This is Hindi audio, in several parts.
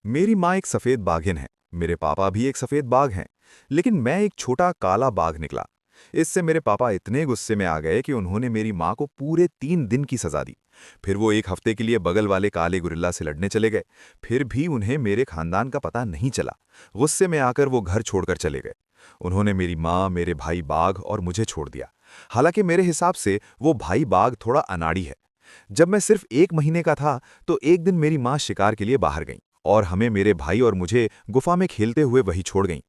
मेरी माँ एक सफेद बाघिन है। मेरे पापा भी एक सफेद बाघ हैं। लेकिन मैं एक छोटा काला बाघ निकला। इससे मेरे पापा इतने गुस्से में आ गए कि उन्होंने मेरी माँ को पूरे 3 दिन की सजा दी। फिर वो एक हफ्ते के लिए बगल वाले काले गुरिल्ला से लड़ने चले गए। फिर भी उन्हें मेरे खानदान का पता नहीं चला। गुस्से में आकर वो घर छोड़कर चले गए। उन्होंने मेरी माँ, मेरे भाई बाघ और मुझे छोड़ दिया। हालांकि मेरे हिसाब से वो भाई बाघ थोड़ा अनाड़ी है। जब मैं सिर्फ 1 महीने का था तो एक दिन मेरी माँ शिकार के लिए बाहर गईं और हमें, मेरे भाई और मुझे, गुफा में खेलते हुए वहीं छोड़ गईं।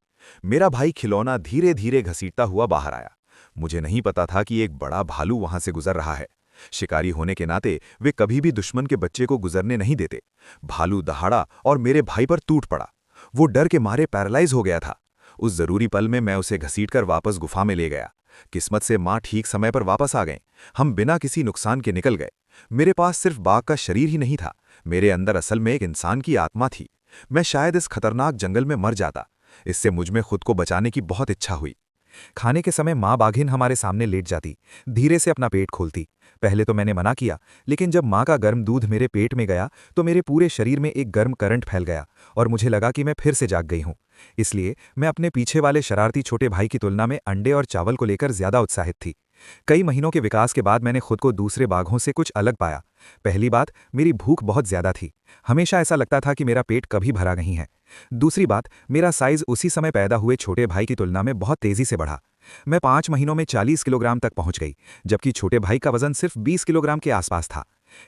मेरा भाई खिलौना धीरे धीरे घसीटता हुआ बाहर आया। मुझे नहीं पता था कि एक बड़ा भालू वहां से गुजर रहा है। शिकारी होने के नाते वे कभी भी दुश्मन के बच्चे को गुजरने नहीं देते। भालू दहाड़ा और मेरे भाई पर टूट पड़ा। वो डर के मारे पैरालाइज हो गया था। उस जरूरी पल में मैं उसे घसीटकर वापस गुफा में ले गया। किस्मत से माँ ठीक समय पर वापस आ गए। हम बिना किसी नुकसान के निकल गए। मेरे पास सिर्फ बाघ का शरीर ही नहीं था, मेरे अंदर असल में एक इंसान की आत्मा थी। मैं शायद इस खतरनाक जंगल में मर जाता। इससे मुझ में खुद को बचाने की बहुत इच्छा हुई। खाने के समय माँ बाघिन हमारे सामने लेट जाती, धीरे से अपना पेट खोलती। पहले तो मैंने मना किया, लेकिन जब माँ का गर्म दूध मेरे पेट में गया तो मेरे पूरे शरीर में एक गर्म करंट फैल गया और मुझे लगा कि मैं फिर से जाग गई हूँ। इसलिए मैं अपने पीछे वाले शरारती छोटे भाई की तुलना में अंडे और चावल को लेकर ज्यादा उत्साहित थी। कई महीनों के विकास के बाद मैंने खुद को दूसरे बाघों से कुछ अलग पाया। पहली बात, मेरी भूख बहुत ज्यादा थी। हमेशा ऐसा लगता था कि मेरा पेट कभी भरा नहीं है। दूसरी बात, मेरा साइज उसी समय पैदा हुए छोटे भाई की तुलना में बहुत तेजी से बढ़ा। मैं 5 महीनों में 40 किलोग्राम तक पहुंच गई, जबकि छोटे भाई का वजन सिर्फ 20 किलोग्राम के आसपास था।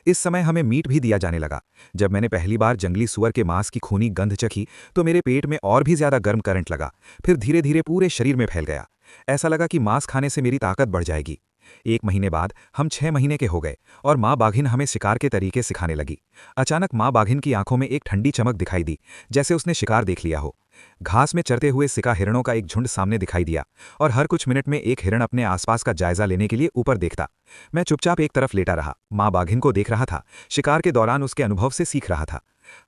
इस समय हमें मीट भी दिया जाने लगा। जब मैंने पहली बार जंगली सुअर के मांस की खूनी गंध चखी तो मेरे पेट में और भी ज्यादा गर्म करंट लगा। फिर धीरे धीरे पूरे शरीर में फैल गया। ऐसा लगा कि मांस खाने से मेरी ताकत बढ़ जाएगी। 1 महीने बाद हम 6 महीने के हो गए और माँ बाघिन हमें शिकार के तरीके सिखाने लगी। अचानक माँ बाघिन की आंखों में एक ठंडी चमक दिखाई दी, जैसे उसने शिकार देख लिया हो। घास में चरते हुए सिका हिरणों का एक झुंड सामने दिखाई दिया और हर कुछ मिनट में एक हिरण अपने आसपास का जायजा लेने के लिए ऊपर देखता। मैं चुपचाप एक तरफ लेटा रहा, माँ बाघिन को देख रहा था, शिकार के दौरान उसके अनुभव से सीख रहा था।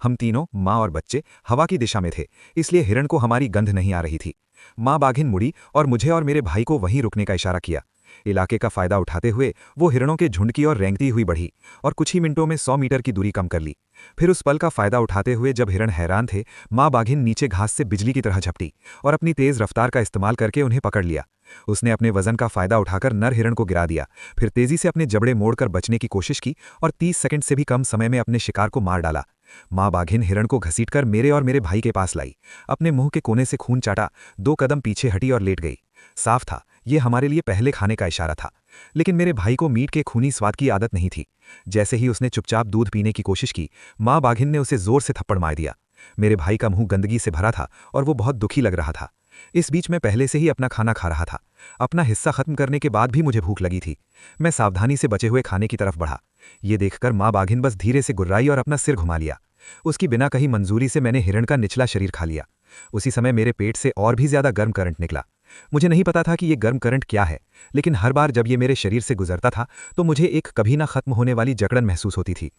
हम तीनों, माँ और बच्चे, हवा की दिशा में थे, इसलिए हिरण को हमारी गंध नहीं आ रही थी। माँ बाघिन मुड़ी और मुझे और मेरे भाई को वहीं रुकने का इशारा किया। इलाके का फायदा उठाते हुए वो हिरणों के झुंड की ओर रेंगती हुई बढ़ी और कुछ ही मिनटों में 100 मीटर की दूरी कम कर ली। फिर उस पल का फायदा उठाते हुए जब हिरण हैरान थे, माँ बाघिन नीचे घास से बिजली की तरह झपटी और अपनी तेज रफ्तार का इस्तेमाल करके उन्हें पकड़ लिया। उसने अपने वजन का फायदा उठाकर नर हिरण को गिरा दिया, फिर तेजी से अपने जबड़े मोड़कर बचने की कोशिश की और 30 सेकंड से भी कम समय में अपने शिकार को मार डाला। माँ बाघिन हिरण को घसीटकर मेरे और मेरे भाई के पास लाई, अपने मुंह के कोने से खून चाटा, 2 कदम पीछे हटी और लेट गई। साफ था, ये हमारे लिए पहले खाने का इशारा था। लेकिन मेरे भाई को मीट के खूनी स्वाद की आदत नहीं थी। जैसे ही उसने चुपचाप दूध पीने की कोशिश की, माँ बाघिन ने उसे जोर से थप्पड़ मार दिया। मेरे भाई का मुंह गंदगी से भरा था और वो बहुत दुखी लग रहा था। इस बीच मैं पहले से ही अपना खाना खा रहा था। अपना हिस्सा खत्म करने के बाद भी मुझे भूख लगी थी। मैं सावधानी से बचे हुए खाने की तरफ बढ़ा। ये देखकर माँ बाघिन बस धीरे से गुर्राई और अपना सिर घुमा लिया। उसकी बिना कहीं मंजूरी से मैंने हिरण का निचला शरीर खा लिया। उसी समय मेरे पेट से और भी ज्यादा गर्म करंट निकला। मुझे नहीं पता था कि ये गर्म करंट क्या है, लेकिन हर बार जब ये मेरे शरीर से गुजरता था तो मुझे एक कभी ना खत्म होने वाली जकड़न महसूस होती थी।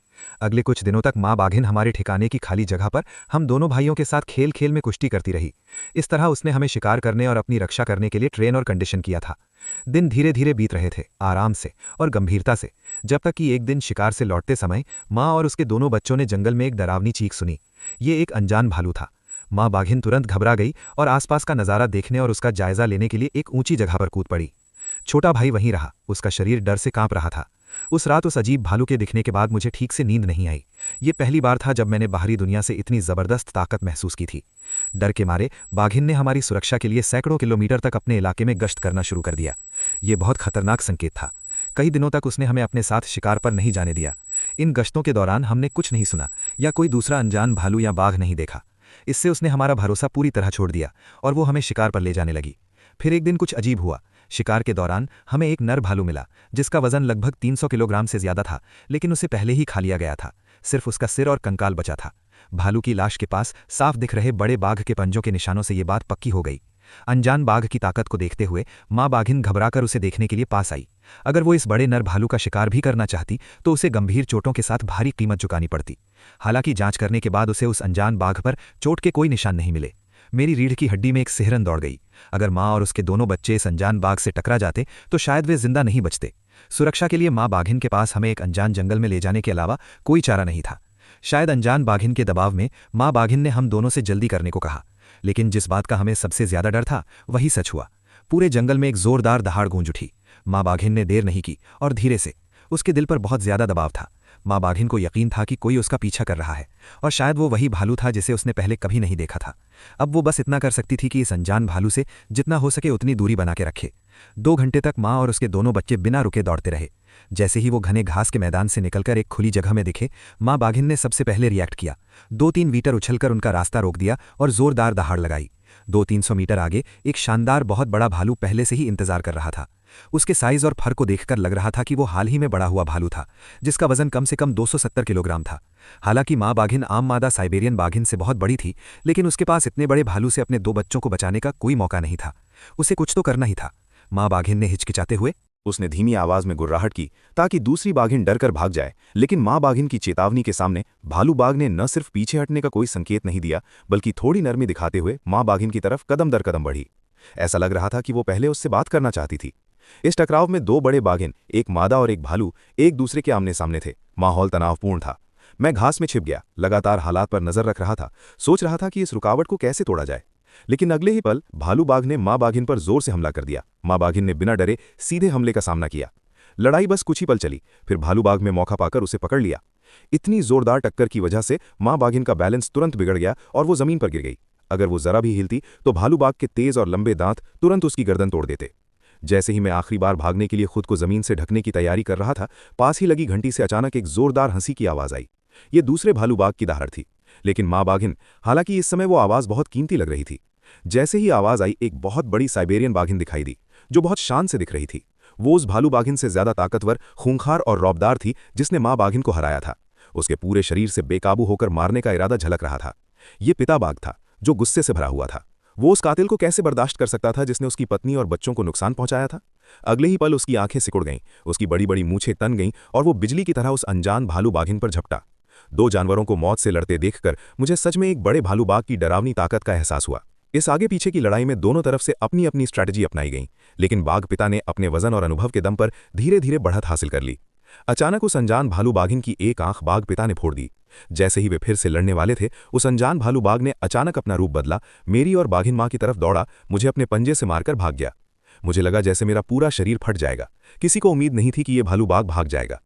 अगले कुछ दिनों तक माँ बाघिन हमारे ठिकाने की खाली जगह पर हम दोनों भाइयों के साथ खेल खेल में कुश्ती करती रही। इस तरह उसने हमें शिकार करने और अपनी रक्षा करने के लिए ट्रेन और कंडीशन किया था। दिन धीरे धीरे बीत रहे थे, आराम से और गंभीरता से, जब तक कि एक दिन शिकार से लौटते समय माँ और उसके दोनों बच्चों ने जंगल में एक डरावनी चीख सुनी। ये एक अनजान भालू था। माँ बाघिन तुरंत घबरा गई और आसपास का नजारा देखने और उसका जायजा लेने के लिए एक ऊंची जगह पर कूद पड़ी। छोटा भाई वहीं रहा, उसका शरीर डर से कांप रहा था। उस रात उस अजीब भालू के दिखने के बाद मुझे ठीक से नींद नहीं आई। ये पहली बार था जब मैंने बाहरी दुनिया से इतनी जबरदस्त ताकत महसूस की थी। डर के मारे बाघिन ने हमारी सुरक्षा के लिए सैकड़ों किलोमीटर तक अपने इलाके में गश्त करना शुरू कर दिया। ये बहुत खतरनाक संकेत था। कई दिनों तक उसने हमें अपने साथ शिकार पर नहीं जाने दिया। इन गश्तों के दौरान हमने कुछ नहीं सुना या कोई दूसरा अनजान भालू या बाघ नहीं देखा। इससे उसने हमारा भरोसा पूरी तरह छोड़ दिया और वो हमें शिकार पर ले जाने लगी। फिर एक दिन कुछ अजीब हुआ। शिकार के दौरान हमें एक नर भालू मिला, जिसका वजन लगभग 300 किलोग्राम से ज्यादा था, लेकिन उसे पहले ही खा लिया गया था। सिर्फ उसका सिर और कंकाल बचा था। भालू की लाश के पास साफ दिख रहे बड़े बाघ के पंजों के निशानों से ये बात पक्की हो गई। अनजान बाघ की ताकत को देखते हुए माँ बाघिन घबराकर उसे देखने के लिए पास आई। अगर वो इस बड़े नर भालू का शिकार भी करना चाहती तो उसे गंभीर चोटों के साथ भारी कीमत चुकानी पड़ती। हालांकि जांच करने के बाद उसे उस अनजान बाघ पर चोट के कोई निशान नहीं मिले। मेरी रीढ़ की हड्डी में एक सिहरन दौड़ गई। अगर माँ और उसके दोनों बच्चे इस अनजान बाघ से टकरा जाते तो शायद वे जिंदा नहीं बचते। सुरक्षा के लिए माँ बाघिन के पास हमें एक अनजान जंगल में ले जाने के अलावा कोई चारा नहीं था। शायद अनजान बाघिन के दबाव में माँ बाघिन ने हम दोनों से जल्दी करने को कहा, लेकिन जिस बात का हमें सबसे ज्यादा डर था वही सच हुआ। पूरे जंगल में एक जोरदार दहाड़ गूंज उठी। माँ बाघिन ने देर नहीं की और धीरे से। उसके दिल पर बहुत ज्यादा दबाव था। माँ बाघिन को यकीन था कि कोई उसका पीछा कर रहा है, और शायद वो वही भालू था जिसे उसने पहले कभी नहीं देखा था। अब वो बस इतना कर सकती थी कि इस अनजान भालू से जितना हो सके उतनी दूरी बना के रखे। 2 घंटे तक माँ और उसके दोनों बच्चे बिना रुके दौड़ते रहे। जैसे ही वो घने घास के मैदान से निकलकर एक खुली जगह में दिखे, माँ बाघिन ने सबसे पहले रिएक्ट किया। 2-3 मीटर उछलकर उनका रास्ता रोक दिया और जोरदार दहाड़ लगाई। 200-300 मीटर आगे एक शानदार बहुत बड़ा भालू पहले से ही इंतजार कर रहा था। उसके साइज और फर को देखकर लग रहा था कि वो हाल ही में बड़ा हुआ भालू था, जिसका वजन कम से कम 270 किलोग्राम था। हालांकि माँ बाघिन आम मादा साइबेरियन बाघिन से बहुत बड़ी थी, लेकिन उसके पास इतने बड़े भालू से अपने 2 बच्चों को बचाने का कोई मौका नहीं था। उसे कुछ तो करना ही था। माँ बाघिन ने हिचकिचाते हुए उसने धीमी आवाज में गुर्राहट की ताकि दूसरी बाघिन डरकर भाग जाए, लेकिन माँ बाघिन की चेतावनी के सामने भालू बाघ ने न सिर्फ पीछे हटने का कोई संकेत नहीं दिया, बल्कि थोड़ी नरमी दिखाते हुए माँ बाघिन की तरफ कदम दर कदम बढ़ी। ऐसा लग रहा था कि वो पहले उससे बात करना चाहती थी। इस टकराव में 2 बड़े बाघिन, एक मादा और एक भालू, एक दूसरे के आमने सामने थे। माहौल तनावपूर्ण था। मैं घास में छिप गया, लगातार हालात पर नजर रख रहा था, सोच रहा था कि इस रुकावट को कैसे तोड़ा जाए। लेकिन अगले ही पल भालू बाघ ने माँ बाघिन पर जोर से हमला कर दिया। माँ बाघिन ने बिना डरे सीधे हमले का सामना किया। लड़ाई बस कुछ ही पल चली, फिर भालू बाघ में मौका पाकर उसे पकड़ लिया। इतनी जोरदार टक्कर की वजह से माँ बाघिन का बैलेंस तुरंत बिगड़ गया और वो जमीन पर गिर गई। अगर वो जरा भी हिलती तो भालू बाघ के तेज और लंबे दांत तुरंत उसकी गर्दन तोड़ देते। जैसे ही मैं आखिरी बार भागने के लिए खुद को जमीन से ढकने की तैयारी कर रहा था, पास ही लगी घंटी से अचानक एक जोरदार हंसी की आवाज आई। ये दूसरे भालू बाघ की दहाड़ थी, लेकिन माँ बाघिन, हालांकि इस समय वो आवाज बहुत कीमती लग रही थी। जैसे ही आवाज आई, एक बहुत बड़ी साइबेरियन बाघिन दिखाई दी, जो बहुत शान से दिख रही थी। वो उस भालू बाघिन से ज्यादा ताकतवर, खूंखार और रौबदार थी जिसने माँ बाघिन को हराया था। उसके पूरे शरीर से बेकाबू होकर मारने का इरादा झलक रहा था। ये पिता बाघ था, जो गुस्से से भरा हुआ था। वो उस कातिल को कैसे बर्दाश्त कर सकता था जिसने उसकी पत्नी और बच्चों को नुकसान पहुंचाया था। अगले ही पल उसकी आंखें सिकुड़ गईं, उसकी बड़ी बड़ी मूछें तन गईं और वो बिजली की तरह उस अनजान भालू बाघिन पर झपटा। 2 जानवरों को मौत से लड़ते देखकर मुझे सच में एक बड़े भालू बाघ की डरावनी ताकत का एहसास हुआ। इस आगे पीछे की लड़ाई में दोनों तरफ से अपनी अपनी स्ट्रैटेजी अपनाई गई, लेकिन बाघ पिता ने अपने वजन और अनुभव के दम पर धीरे धीरे बढ़त हासिल कर ली। अचानक उस अनजान भालू बाघिन की एक आंख बाघ पिता ने फोड़ दी। जैसे ही वे फिर से लड़ने वाले थे, उस अनजान भालू बाघ ने अचानक अपना रूप बदला, मेरी और बाघिन माँ की तरफ दौड़ा, मुझे अपने पंजे से मारकर भाग गया। मुझे लगा जैसे मेरा पूरा शरीर फट जाएगा। किसी को उम्मीद नहीं थी कि ये भालू बाघ भाग जाएगा।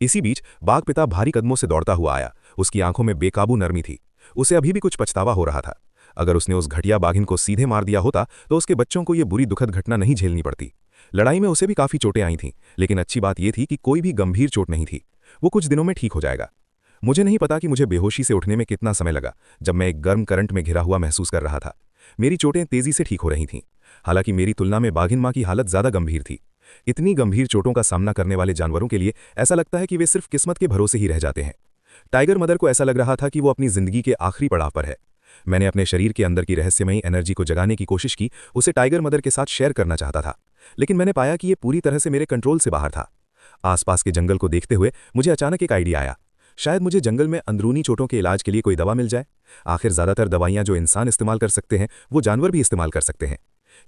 इसी बीच बाघ पिता भारी कदमों से दौड़ता हुआ आया। उसकी आंखों में बेकाबू नरमी थी। उसे अभी भी कुछ पछतावा हो रहा था। अगर उसने उस घटिया बाघिन को सीधे मार दिया होता तो उसके बच्चों को ये बुरी दुखद घटना नहीं झेलनी पड़ती। लड़ाई में उसे भी काफी चोटें आई थीं, लेकिन अच्छी बात यह थी कि कोई भी गंभीर चोट नहीं थी। वो कुछ दिनों में ठीक हो जाएगा। मुझे नहीं पता कि मुझे बेहोशी से उठने में कितना समय लगा, जब मैं एक गर्म करंट में घिरा हुआ महसूस कर रहा था। मेरी चोटें तेजी से ठीक हो रही थीं। हालांकि मेरी तुलना में बाघिन माँ की हालत ज्यादा गंभीर थी। इतनी गंभीर चोटों का सामना करने वाले जानवरों के लिए ऐसा लगता है कि वे सिर्फ किस्मत के भरोसे ही रह जाते हैं। टाइगर मदर को ऐसा लग रहा था कि वो अपनी जिंदगी के आखिरी पड़ाव पर है। मैंने अपने शरीर के अंदर की रहस्यमयी एनर्जी को जगाने की कोशिश की, उसे टाइगर मदर के साथ शेयर करना चाहता था, लेकिन मैंने पाया कि ये पूरी तरह से मेरे कंट्रोल से बाहर था। आसपास के जंगल को देखते हुए मुझे अचानक एक आइडिया आया। शायद मुझे जंगल में अंदरूनी चोटों के इलाज के लिए कोई दवा मिल जाए। आखिर ज्यादातर दवाइयां जो इंसान इस्तेमाल कर सकते हैं, वो जानवर भी इस्तेमाल कर सकते हैं।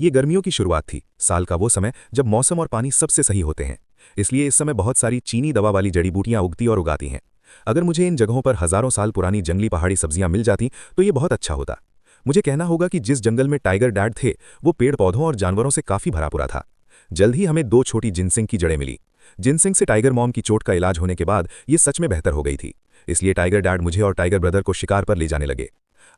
ये गर्मियों की शुरुआत थी, साल का वो समय जब मौसम और पानी सबसे सही होते हैं। इसलिए इस समय बहुत सारी चीनी दवा वाली जड़ी बूटियां उगती और उगाती हैं। अगर मुझे इन जगहों पर हजारों साल पुरानी जंगली पहाड़ी सब्जियां मिल जाती तो ये बहुत अच्छा होता। मुझे कहना होगा कि जिस जंगल में टाइगर डैड थे, वो पेड़ पौधों और जानवरों से काफी भरा पूरा था। जल्द ही हमें 2 छोटी जिनसिंग की जड़ें मिली। जिनसिंग से टाइगर मॉम की चोट का इलाज होने के बाद ये सच में बेहतर हो गई थी। इसलिए टाइगर डैड मुझे और टाइगर ब्रदर को शिकार पर ले जाने लगे।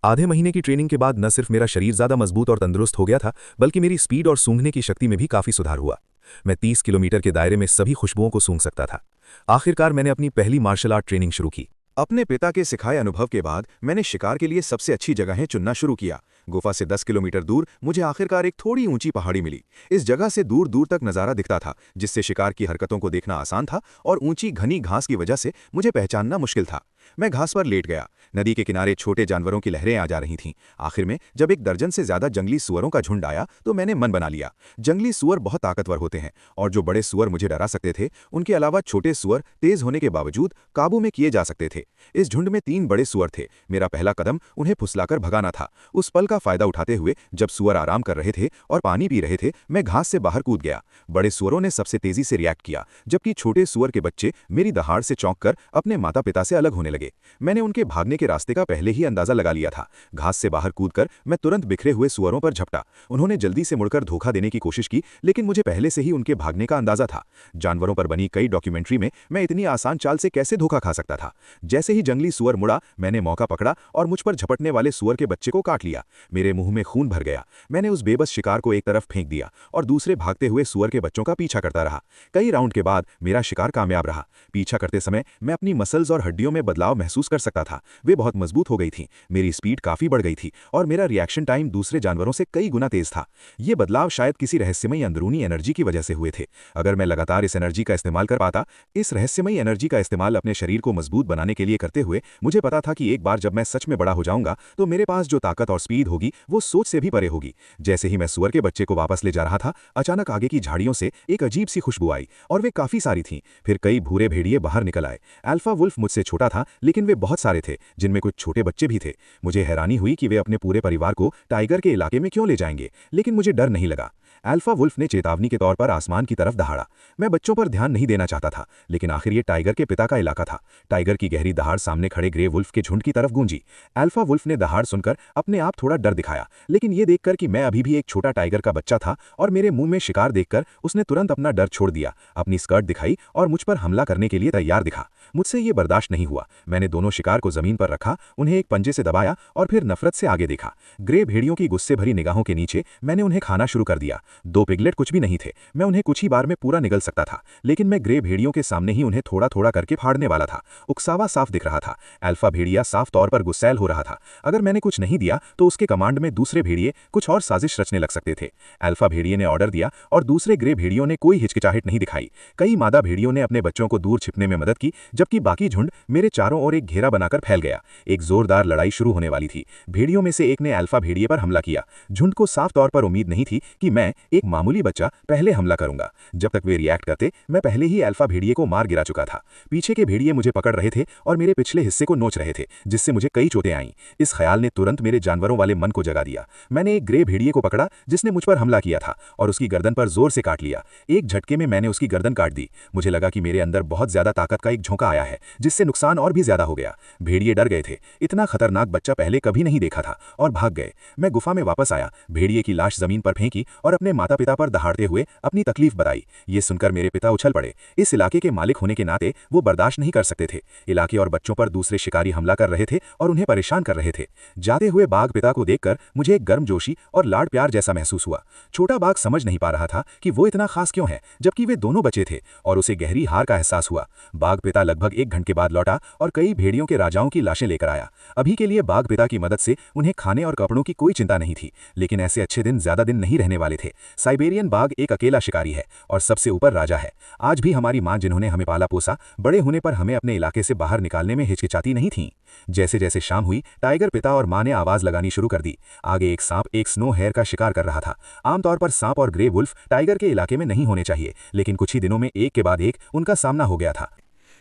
आधे महीने की ट्रेनिंग के बाद न सिर्फ मेरा शरीर ज्यादा मजबूत और तंदुरुस्त हो गया था, बल्कि मेरी स्पीड और सूंघने की शक्ति में भी काफी सुधार हुआ। मैं 30 किलोमीटर के दायरे में सभी खुशबुओं को सूंघ सकता था। आखिरकार मैंने अपनी पहली मार्शल आर्ट ट्रेनिंग शुरू की। अपने पिता के सिखाए अनुभव के बाद मैंने शिकार के लिए सबसे अच्छी जगहें चुनना शुरू किया। गुफा से 10 किलोमीटर दूर मुझे आखिरकार एक थोड़ी ऊंची पहाड़ी मिली। इस जगह से दूर दूर तक नजारा दिखता था, जिससे शिकार की हरकतों को देखना आसान था, और ऊंची घनी घास की वजह से मुझे पहचानना मुश्किल था। मैं घास पर लेट गया। नदी के किनारे छोटे जानवरों की लहरें आ जा रही थीं। आखिर में जब एक दर्जन से ज्यादा जंगली सुअरों का झुंड आया तो मैंने मन बना लिया। जंगली सुअर बहुत ताकतवर होते हैं, और जो बड़े सुअर मुझे डरा सकते थे, उनके अलावा छोटे सुअर तेज होने के बावजूद काबू में किए जा सकते थे। इस झुंड में 3 बड़े सुअर थे। मेरा पहला कदम उन्हें फुसलाकर भगाना था। उस पल का फायदा उठाते हुए जब सुअर आराम कर रहे थे और पानी पी रहे थे, मैं घास से बाहर कूद गया। बड़े सुअरों ने सबसे तेजी से रिएक्ट किया, जबकि छोटे सुअर के बच्चे मेरी दहाड़ से चौंक कर अपने माता पिता से अलग होने करने लगे। मैंने उनके भागने के रास्ते का पहले ही अंदाजा लगा लिया था। घास से बाहर कूदकर मैं तुरंत बिखरे हुए सुअरों पर झपटा। उन्होंने जल्दी से मुड़कर धोखा देने की कोशिश की, लेकिन मुझे पहले से ही उनके भागने का अंदाजा था। जानवरों पर बनी कई डॉक्यूमेंट्री में मैं इतनी आसान चाल से कैसे धोखा खा सकता था। जैसे ही जंगली सुअर मुड़ा, मैंने मौका पकड़ा और मुझ पर झपटने वाले सुअर के बच्चे को काट लिया। मेरे मुंह में खून भर गया। मैंने उस बेबस शिकार को एक तरफ फेंक दिया और दूसरे भागते हुए सुअर के बच्चों का पीछा करता रहा। कई राउंड के बाद मेरा शिकार कामयाब रहा। पीछा करते समय मैं अपनी मसल्स और हड्डियों में बदलाव महसूस कर सकता था। वे बहुत मजबूत हो गई थीं, मेरी स्पीड काफी बढ़ गई थी और मेरा रिएक्शन टाइम दूसरे जानवरों से कई गुना तेज था। ये बदलाव शायद किसी रहस्यमयी अंदरूनी एनर्जी की वजह से हुए थे। अगर मैं लगातार इस एनर्जी का इस्तेमाल कर पाता, इस रहस्यमयी एनर्जी का इस्तेमाल अपने शरीर को मजबूत बनाने के लिए करते हुए, मुझे पता था कि एक बार जब मैं सच में बड़ा हो जाऊंगा तो मेरे पास जो ताकत और स्पीड होगी वो सोच से भी परे होगी। जैसे ही मैं सुअर के बच्चे को वापस ले जा रहा था, अचानक आगे की झाड़ियों से एक अजीब सी खुशबू आई और वे काफी सारी थीं। फिर कई भूरे भेड़िए बाहर निकल आए। अल्फा वुल्फ मुझसे छोटा था, लेकिन वे बहुत सारे थे, जिनमें कुछ छोटे बच्चे भी थे। मुझे हैरानी हुई कि वे अपने पूरे परिवार को टाइगर के इलाके में क्यों ले जाएंगे, लेकिन मुझे डर नहीं लगा। अल्फा वुल्फ ने चेतावनी के तौर पर आसमान की तरफ दहाड़ा। मैं बच्चों पर ध्यान नहीं देना चाहता था, लेकिन आखिर ये टाइगर के पिता का इलाका था। टाइगर की गहरी दहाड़ सामने खड़े ग्रे वुल्फ के झुंड की तरफ गूंजी। अल्फा वुल्फ ने दहाड़ सुनकर अपने आप थोड़ा डर दिखाया, लेकिन ये देखकर कि मैं अभी भी एक छोटा टाइगर का बच्चा था और मेरे मुंह में शिकार देखकर उसने तुरंत अपना डर छोड़ दिया, अपनी स्कर्ट दिखाई और मुझ पर हमला करने के लिए तैयार दिखा। मुझसे ये बर्दाश्त नहीं हुआ। मैंने दोनों शिकार को जमीन पर रखा, उन्हें एक पंजे से दबाया और फिर नफरत से आगे देखा। ग्रे भेड़ियों की गुस्से भरी निगाहों के नीचे मैंने उन्हें खाना शुरू कर दिया। 2 पिगलेट कुछ भी नहीं थे, मैं उन्हें कुछ ही बार में पूरा निगल सकता था, लेकिन मैं ग्रे भेड़ियों के सामने ही उन्हें थोड़ा थोड़ा करके फाड़ने वाला था। उकसावा साफ दिख रहा था। अल्फा भेड़िया साफ तौर पर गुस्सैल हो रहा था। अगर मैंने कुछ नहीं दिया तो उसके कमांड में दूसरे भेड़िए कुछ और साजिश रचने लग सकते थे। अल्फा भेड़िए ने ऑर्डर दिया और दूसरे ग्रे भेड़ियों ने कोई हिचकिचाहट नहीं दिखाई। कई मादा भेड़ियों ने अपने बच्चों को दूर छिपने में मदद की, जबकि बाकी झुंड मेरे चारों ओर एक घेरा बनाकर फैल गया। एक जोरदार लड़ाई शुरू होने वाली थी। भेड़ियों में से एक ने अल्फा भेड़िए पर हमला किया। झुंड को साफ तौर पर उम्मीद नहीं थी कि मैं, एक मामूली बच्चा, पहले हमला करूंगा। जब तक वे रिएक्ट करते, मैं पहले ही अल्फा भेड़िए को मार गिरा चुका था। पीछे के भेड़िए मुझे पकड़ रहे थे और मेरे पिछले हिस्से को नोच रहे थे, जिससे मुझे कई चोटें आईं। इस ख्याल ने तुरंत मेरे जानवरों वाले मन को जगा दिया। मैंने एक ग्रे भेड़िए को पकड़ा जिसने मुझ पर हमला किया था और उसकी गर्दन पर जोर से काट लिया। एक झटके में मैंने उसकी गर्दन काट दी। मुझे लगा कि मेरे अंदर बहुत ज्यादा ताकत का एक झोंका आया है, जिससे नुकसान और भी ज्यादा हो गया। भेड़िए डर गए थे। इतना खतरनाक बच्चा पहले कभी नहीं देखा था और भाग गए। मैं गुफा में वापस आया, भेड़िए की लाश जमीन पर फेंकी और अपने माता पिता पर दहाड़ते हुए अपनी तकलीफ बताई। ये सुनकर मेरे पिता उछल पड़े। इस इलाके के मालिक होने के नाते वो बर्दाश्त नहीं कर सकते थे। इलाके और बच्चों पर दूसरे शिकारी हमला कर रहे थे और उन्हें परेशान कर रहे थे। जाते हुए बाघ पिता को देखकर मुझे एक गर्मजोशी और लाड़ प्यार जैसा महसूस हुआ। छोटा बाघ समझ नहीं पा रहा था कि वो इतना खास क्यों है, जबकि वे दोनों बचे थे, और उसे गहरी हार का एहसास हुआ। बाघ पिता लगभग 1 घंटे बाद लौटा और कई भेड़ियों के राजाओं की लाशें लेकर आया। अभी के लिए बाघ पिता की मदद से उन्हें खाने और कपड़ों की कोई चिंता नहीं थी, लेकिन ऐसे अच्छे दिन ज्यादा दिन नहीं रहने वाले थे। साइबेरियन बाघ एक अकेला शिकारी है और सबसे ऊपर राजा है। आज भी हमारी मां, जिन्होंने हमें पाला पोसा, बड़े होने पर हमें अपने इलाके से बाहर निकालने में हिचकिचाती नहीं थीं। जैसे जैसे शाम हुई, टाइगर पिता और मां ने आवाज लगानी शुरू कर दी। आगे एक सांप एक स्नो हेयर का शिकार कर रहा था। आमतौर पर सांप और ग्रे वुल्फ टाइगर के इलाके में नहीं होने चाहिए, लेकिन कुछ ही दिनों में एक के बाद एक उनका सामना हो गया था।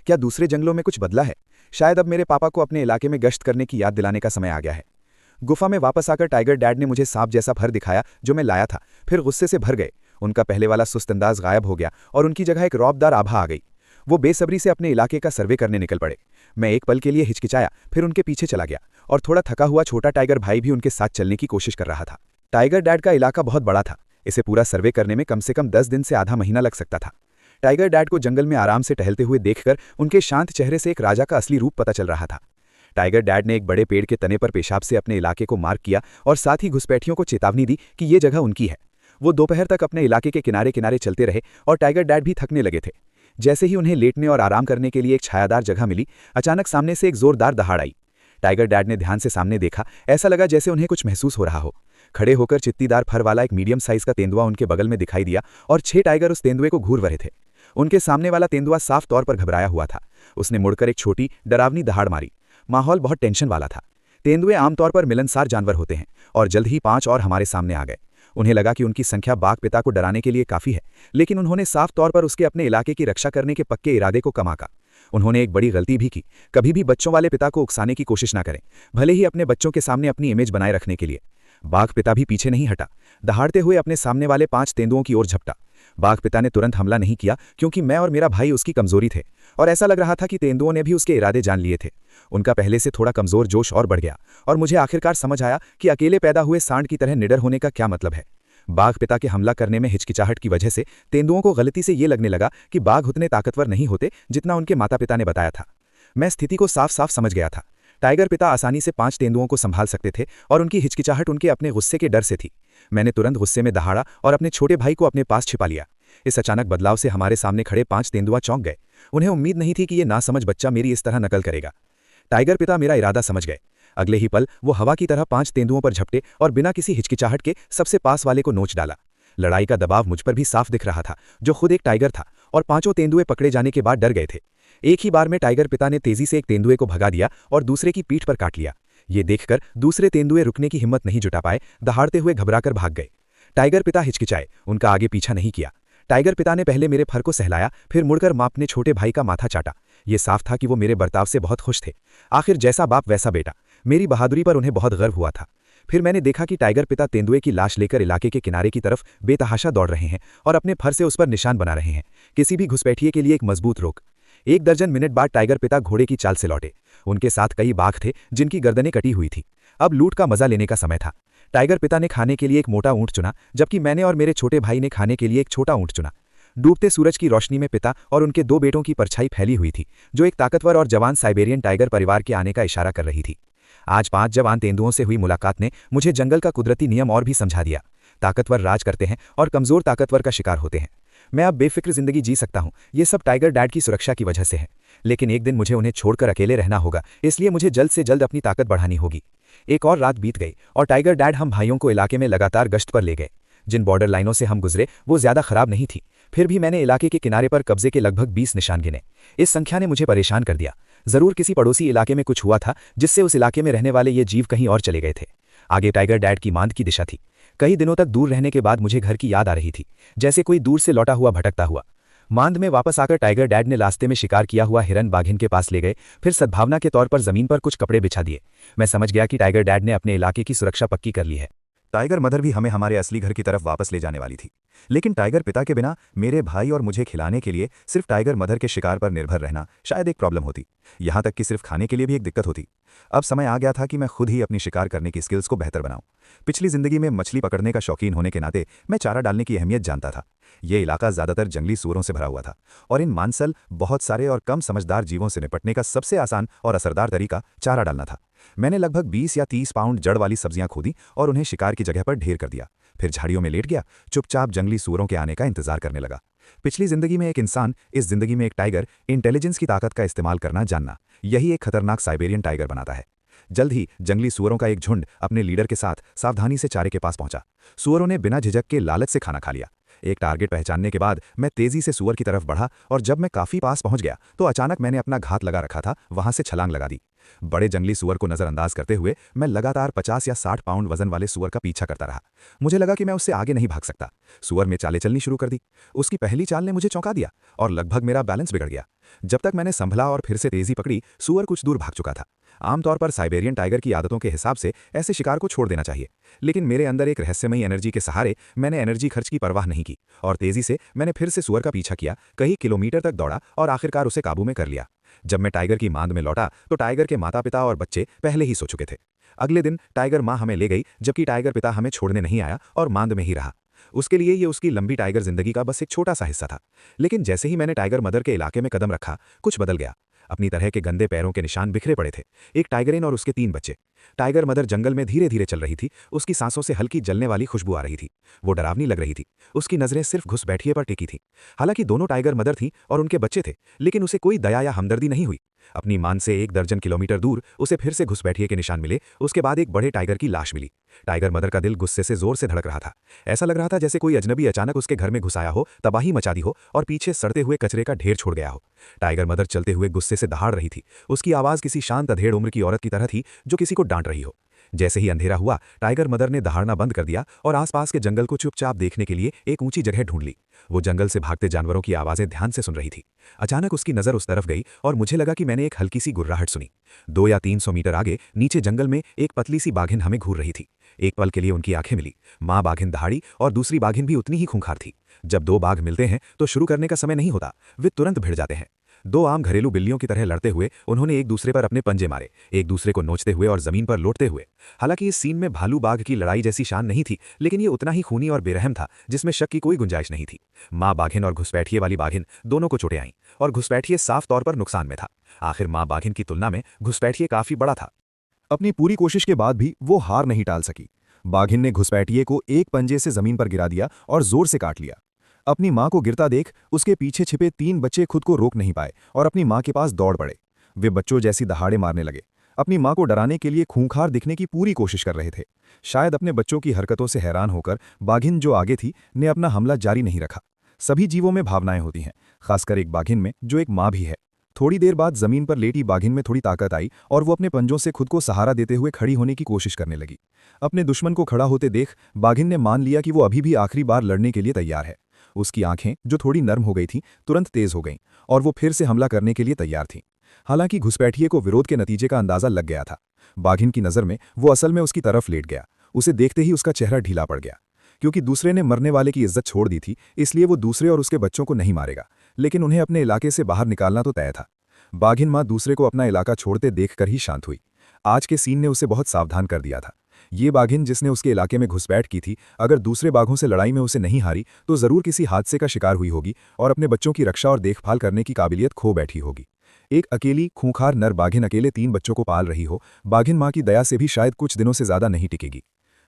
क्या दूसरे जंगलों में कुछ बदला है? शायद अब मेरे पापा को अपने इलाके में गश्त करने की याद दिलाने का समय आ गया है। गुफा में वापस आकर टाइगर डैड ने मुझे सांप जैसा फर दिखाया जो मैं लाया था, फिर गुस्से से भर गए। उनका पहले वाला सुस्त अंदाज गायब हो गया और उनकी जगह एक रौबदार आभा आ गई। वो बेसब्री से अपने इलाके का सर्वे करने निकल पड़े। मैं एक पल के लिए हिचकिचाया, फिर उनके पीछे चला गया और थोड़ा थका हुआ छोटा टाइगर भाई भी उनके साथ चलने की कोशिश कर रहा था। टाइगर डैड का इलाका बहुत बड़ा था। इसे पूरा सर्वे करने में कम से कम 10 दिन से आधा महीना लग सकता था। टाइगर डैड को जंगल में आराम से टहलते हुए देखकर उनके शांत चेहरे से एक राजा का असली रूप पता चल रहा था। टाइगर डैड ने एक बड़े पेड़ के तने पर पेशाब से अपने इलाके को मार्क किया और साथ ही घुसपैठियों को चेतावनी दी कि ये जगह उनकी है। वो दोपहर तक अपने इलाके के किनारे किनारे चलते रहे और टाइगर डैड भी थकने लगे थे। जैसे ही उन्हें लेटने और आराम करने के लिए एक छायादार जगह मिली, अचानक सामने से एक जोरदार दहाड़ आई। टाइगर डैड ने ध्यान से सामने देखा। ऐसा लगा जैसे उन्हें कुछ महसूस हो रहा हो। खड़े होकर चित्तीदार फर वाला एक मीडियम साइज का तेंदुआ उनके बगल में दिखाई दिया और 6 टाइगर उस तेंदुए को घूर रहे थे। उनके सामने वाला तेंदुआ साफ तौर पर घबराया हुआ था। उसने मुड़कर एक छोटी डरावनी दहाड़ मारी। माहौल बहुत टेंशन वाला था। तेंदुए आमतौर पर मिलनसार जानवर होते हैं और जल्द ही 5 और हमारे सामने आ गए। उन्हें लगा कि उनकी संख्या बाघ पिता को डराने के लिए काफी है, लेकिन उन्होंने साफ तौर पर उसके अपने इलाके की रक्षा करने के पक्के इरादे को कम आंका। उन्होंने एक बड़ी गलती भी की। कभी भी बच्चों वाले पिता को उकसाने की कोशिश ना करें, भले ही अपने बच्चों के सामने अपनी इमेज बनाए रखने के लिए। बाघ पिता भी पीछे नहीं हटा, दहाड़ते हुए अपने सामने वाले 5 तेंदुओं की ओर झपटा। बाघ पिता ने तुरंत हमला नहीं किया क्योंकि मैं और मेरा भाई उसकी कमजोरी थे, और ऐसा लग रहा था कि तेंदुओं ने भी उसके इरादे जान लिए थे। उनका पहले से थोड़ा कमजोर जोश और बढ़ गया, और मुझे आखिरकार समझ आया कि अकेले पैदा हुए सांड की तरह निडर होने का क्या मतलब है। बाघ पिता के हमला करने में हिचकिचाहट की वजह से तेंदुओं को गलती से ये लगने लगा कि बाघ उतने ताकतवर नहीं होते जितना उनके माता पिता ने बताया था। मैं स्थिति को साफ साफ समझ गया था। टाइगर पिता आसानी से 5 तेंदुओं को संभाल सकते थे, और उनकी हिचकिचाहट उनके अपने गुस्से के डर से थी। मैंने तुरंत गुस्से में दहाड़ा और अपने छोटे भाई को अपने पास छिपा लिया। इस अचानक बदलाव से हमारे सामने खड़े 5 तेंदुआ चौंक गए। उन्हें उम्मीद नहीं थी कि ये नासमझ बच्चा मेरी इस तरह नकल करेगा। टाइगर पिता मेरा इरादा समझ गए। अगले ही पल वो हवा की तरह 5 तेंदुओं पर झपटे और बिना किसी हिचकिचाहट के सबसे पास वाले को नोच डाला। लड़ाई का दबाव मुझ पर भी साफ दिख रहा था, जो खुद एक टाइगर था, और 5 तेंदुए पकड़े जाने के बाद डर गए थे। एक ही बार में टाइगर पिता ने तेजी से एक तेंदुए को भगा दिया और दूसरे की पीठ पर काट लिया। ये देखकर दूसरे तेंदुए रुकने की हिम्मत नहीं जुटा पाए, दहाड़ते हुए घबराकर भाग गए। टाइगर पिता हिचकिचाए, उनका आगे पीछा नहीं किया। टाइगर पिता ने पहले मेरे फर को सहलाया, फिर मुड़कर अपने छोटे भाई का माथा चाटा। ये साफ था कि वो मेरे बर्ताव से बहुत खुश थे। आखिर जैसा बाप वैसा बेटा। मेरी बहादुरी पर उन्हें बहुत गर्व हुआ था। फिर मैंने देखा कि टाइगर पिता तेंदुए की लाश लेकर इलाके के किनारे की तरफ बेतहाशा दौड़ रहे हैं और अपने फर से उस पर निशान बना रहे हैं, किसी भी घुसपैठिए के लिए एक मजबूत रोक। 1 दर्जन मिनट बाद टाइगर पिता घोड़े की चाल से लौटे। उनके साथ कई बाघ थे जिनकी गर्दनें कटी हुई थी। अब लूट का मजा लेने का समय था। टाइगर पिता ने खाने के लिए एक मोटा ऊंट चुना, जबकि मैंने और मेरे छोटे भाई ने खाने के लिए एक छोटा ऊंट चुना। डूबते सूरज की रोशनी में पिता और उनके 2 बेटों की परछाई फैली हुई थी, जो एक ताकतवर और जवान साइबेरियन टाइगर परिवार के आने का इशारा कर रही थी। आज 5 जवान तेंदुओं से हुई मुलाकात ने मुझे जंगल का कुदरती नियम और भी समझा दिया। ताकतवर राज करते हैं और कमजोर ताकतवर का शिकार होते हैं। मैं अब बेफिक्र जिंदगी जी सकता हूं। ये सब टाइगर डैड की सुरक्षा की वजह से है। लेकिन एक दिन मुझे उन्हें छोड़कर अकेले रहना होगा, इसलिए मुझे जल्द से जल्द अपनी ताकत बढ़ानी होगी। एक और रात बीत गई और टाइगर डैड हम भाइयों को इलाके में लगातार गश्त पर ले गए। जिन बॉर्डर लाइनों से हम गुजरे वो ज्यादा खराब नहीं थी, फिर भी मैंने इलाके के किनारे पर कब्जे के लगभग 20 निशान गिने। इस संख्या ने मुझे परेशान कर दिया। जरूर किसी पड़ोसी इलाके में कुछ हुआ था, जिससे उस इलाके में रहने वाले ये जीव कहीं और चले गए थे। आगे टाइगर डैड की मांद की दिशा थी। कई दिनों तक दूर रहने के बाद मुझे घर की याद आ रही थी, जैसे कोई दूर से लौटा हुआ भटकता हुआ। मांद में वापस आकर टाइगर डैड ने रास्ते में शिकार किया हुआ हिरन बाघिन के पास ले गए, फिर सद्भावना के तौर पर जमीन पर कुछ कपड़े बिछा दिए। मैं समझ गया कि टाइगर डैड ने अपने इलाके की सुरक्षा पक्की कर ली है। टाइगर मदर भी हमें हमारे असली घर की तरफ वापस ले जाने वाली थी, लेकिन टाइगर पिता के बिना मेरे भाई और मुझे खिलाने के लिए सिर्फ टाइगर मदर के शिकार पर निर्भर रहना शायद एक प्रॉब्लम होती। यहाँ तक कि सिर्फ खाने के लिए भी एक दिक्कत होती। अब समय आ गया था कि मैं खुद ही अपनी शिकार करने की स्किल्स को बेहतर बनाऊं। पिछली जिंदगी में मछली पकड़ने का शौकीन होने के नाते मैं चारा डालने की अहमियत जानता था। ये इलाका ज्यादातर जंगली सूअरों से भरा हुआ था, और इन मांसल बहुत सारे और कम समझदार जीवों से निपटने का सबसे आसान और असरदार तरीका चारा डालना था। मैंने लगभग 20 या 30 पाउंड जड़ वाली सब्जियां खोदी और उन्हें शिकार की जगह पर ढेर कर दिया। फिर झाड़ियों में लेट गया, चुपचाप जंगली सूअरों के आने का इंतजार करने लगा। पिछली जिंदगी में एक इंसान, इस जिंदगी में एक टाइगर, इंटेलिजेंस की ताकत का इस्तेमाल करना जानना, यही एक खतरनाक साइबेरियन टाइगर बनाता है। जल्द ही जंगली सूअरों का एक झुंड अपने लीडर के साथ सावधानी से चारे के पास पहुंचा। सूअरों ने बिना झिझक के लालच से खाना खा लिया। एक टारगेट पहचानने के बाद मैं तेजी से सूअर की तरफ बढ़ा, और जब मैं काफी पास पहुंच गया तो अचानक मैंने अपना घात लगा रखा था वहां से छलांग लगा दी। बड़े जंगली सूअर को नजरअंदाज करते हुए मैं लगातार 50 या 60 पाउंड वजन वाले सूअर का पीछा करता रहा। मुझे लगा कि मैं उससे आगे नहीं भाग सकता। सूअर में चालें चलनी शुरू कर दी। उसकी पहली चाल ने मुझे चौंका दिया और लगभग मेरा बैलेंस बिगड़ गया। जब तक मैंने संभला और फिर से तेजी पकड़ी, सूअर कुछ दूर भाग चुका था। आमतौर पर साइबेरियन टाइगर की आदतों के हिसाब से ऐसे शिकार को छोड़ देना चाहिए, लेकिन मेरे अंदर एक रहस्यमयी एनर्जी के सहारे मैंने एनर्जी खर्च की परवाह नहीं की और तेजी से मैंने फिर से सूअर का पीछा किया। कई किलोमीटर तक दौड़ा और आखिरकार उसे काबू में कर लिया। जब मैं टाइगर की मांद में लौटा तो टाइगर के माता पिता और बच्चे पहले ही सो चुके थे। अगले दिन टाइगर माँ हमें ले गई, जबकि टाइगर पिता हमें छोड़ने नहीं आया और मांद में ही रहा। उसके लिए ये उसकी लंबी टाइगर जिंदगी का बस एक छोटा सा हिस्सा था। लेकिन जैसे ही मैंने टाइगर मदर के इलाके में कदम रखा, कुछ बदल गया। अपनी तरह के गंदे पैरों के निशान बिखरे पड़े थे। एक टाइगरेन और उसके 3 बच्चे। टाइगर मदर जंगल में धीरे धीरे चल रही थी। उसकी सांसों से हल्की जलने वाली खुशबू आ रही थी। वो डरावनी लग रही थी। उसकी नजरें सिर्फ घुसपैठिए पर टिकी थी। हालांकि दोनों टाइगर मदर थीं और उनके बच्चे थे, लेकिन उसे कोई दया या हमदर्दी नहीं हुई। अपनी मान से 1 दर्जन किलोमीटर दूर उसे फिर से घुसपैठिए के निशान मिले। उसके बाद एक बड़े टाइगर की लाश मिली। टाइगर मदर का दिल गुस्से से जोर से धड़क रहा था। ऐसा लग रहा था जैसे कोई अजनबी अचानक उसके घर में घुस आया हो, तबाही मचा दी हो और पीछे सड़ते हुए कचरे का ढेर छोड़ गया हो। टाइगर मदर चलते हुए गुस्से से दहाड़ रही थी। उसकी आवाज किसी शांत अधेड़ उम्र की औरत की तरह थी जो किसी को डांट रही हो। जैसे ही अंधेरा हुआ, टाइगर मदर ने दहाड़ना बंद कर दिया और आसपास के जंगल को चुपचाप देखने के लिए एक ऊंची जगह ढूंढ ली। वो जंगल से भागते जानवरों की आवाजें ध्यान से सुन रही थी। अचानक उसकी नजर उस तरफ गई और मुझे लगा कि मैंने एक हल्की सी गुर्राहट सुनी। 2 या 300 मीटर आगे नीचे जंगल में एक पतली सी बाघिन हमें घूर रही थी। एक पल के लिए उनकी आंखें मिली। माँ बाघिन दहाड़ी और दूसरी बाघिन भी उतनी ही खूंखार थी। जब दो बाघ मिलते हैं तो शुरू करने का समय नहीं होता, वे तुरंत भिड़ जाते हैं। दो आम घरेलू बिल्लियों की तरह लड़ते हुए उन्होंने एक दूसरे पर अपने पंजे मारे, एक दूसरे को नोचते हुए और जमीन पर लौटते हुए। हालांकि इस सीन में भालू बाघ की लड़ाई जैसी शान नहीं थी, लेकिन ये उतना ही खूनी और बेरहम था जिसमें शक की कोई गुंजाइश नहीं थी। माँ बाघिन और घुसपैठिए वाली बाघिन दोनों को चोटें आईं और घुसपैठिए साफ तौर पर नुकसान में था। आखिर माँ बाघिन की तुलना में घुसपैठिए काफी बड़ा था। अपनी पूरी कोशिश के बाद भी वो हार नहीं टाल सकी। बाघिन ने घुसपैठिए को एक पंजे से जमीन पर गिरा दिया और जोर से काट लिया। अपनी मां को गिरता देख उसके पीछे छिपे 3 बच्चे खुद को रोक नहीं पाए और अपनी मां के पास दौड़ पड़े। वे बच्चों जैसी दहाड़े मारने लगे, अपनी मां को डराने के लिए खूंखार दिखने की पूरी कोशिश कर रहे थे। शायद अपने बच्चों की हरकतों से हैरान होकर बाघिन जो आगे थी ने अपना हमला जारी नहीं रखा। सभी जीवों में भावनाएं होती हैं, खासकर एक बाघिन में जो एक मां भी है। थोड़ी देर बाद जमीन पर लेटी बाघिन में थोड़ी ताकत आई और वो अपने पंजों से खुद को सहारा देते हुए खड़ी होने की कोशिश करने लगी। अपने दुश्मन को खड़ा होते देख बाघिन ने मान लिया कि वो अभी भी आखिरी बार लड़ने के लिए तैयार है। उसकी आंखें, जो थोड़ी नर्म हो गई थीं, तुरंत तेज हो गईं और वो फिर से हमला करने के लिए तैयार थीं। हालांकि घुसपैठिए को विरोध के नतीजे का अंदाजा लग गया था। बाघिन की नज़र में वो असल में उसकी तरफ लेट गया। उसे देखते ही उसका चेहरा ढीला पड़ गया। क्योंकि दूसरे ने मरने वाले की इज्जत छोड़ दी थी, इसलिए वो दूसरे और उसके बच्चों को नहीं मारेगा, लेकिन उन्हें अपने इलाके से बाहर निकालना तो तय था। बाघिन मां दूसरे को अपना इलाका छोड़ते देखकर ही शांत हुई। आज के सीन ने उसे बहुत सावधान कर दिया था। ये बाघिन जिसने उसके इलाके में घुसपैठ की थी, अगर दूसरे बाघों से लड़ाई में उसे नहीं हारी तो जरूर किसी हादसे का शिकार हुई होगी और अपने बच्चों की रक्षा और देखभाल करने की काबिलियत खो बैठी होगी। एक अकेली खूंखार नर बाघिन अकेले 3 बच्चों को पाल रही हो, बाघिन मां की दया से भी शायद कुछ दिनों से ज्यादा नहीं टिकेगी।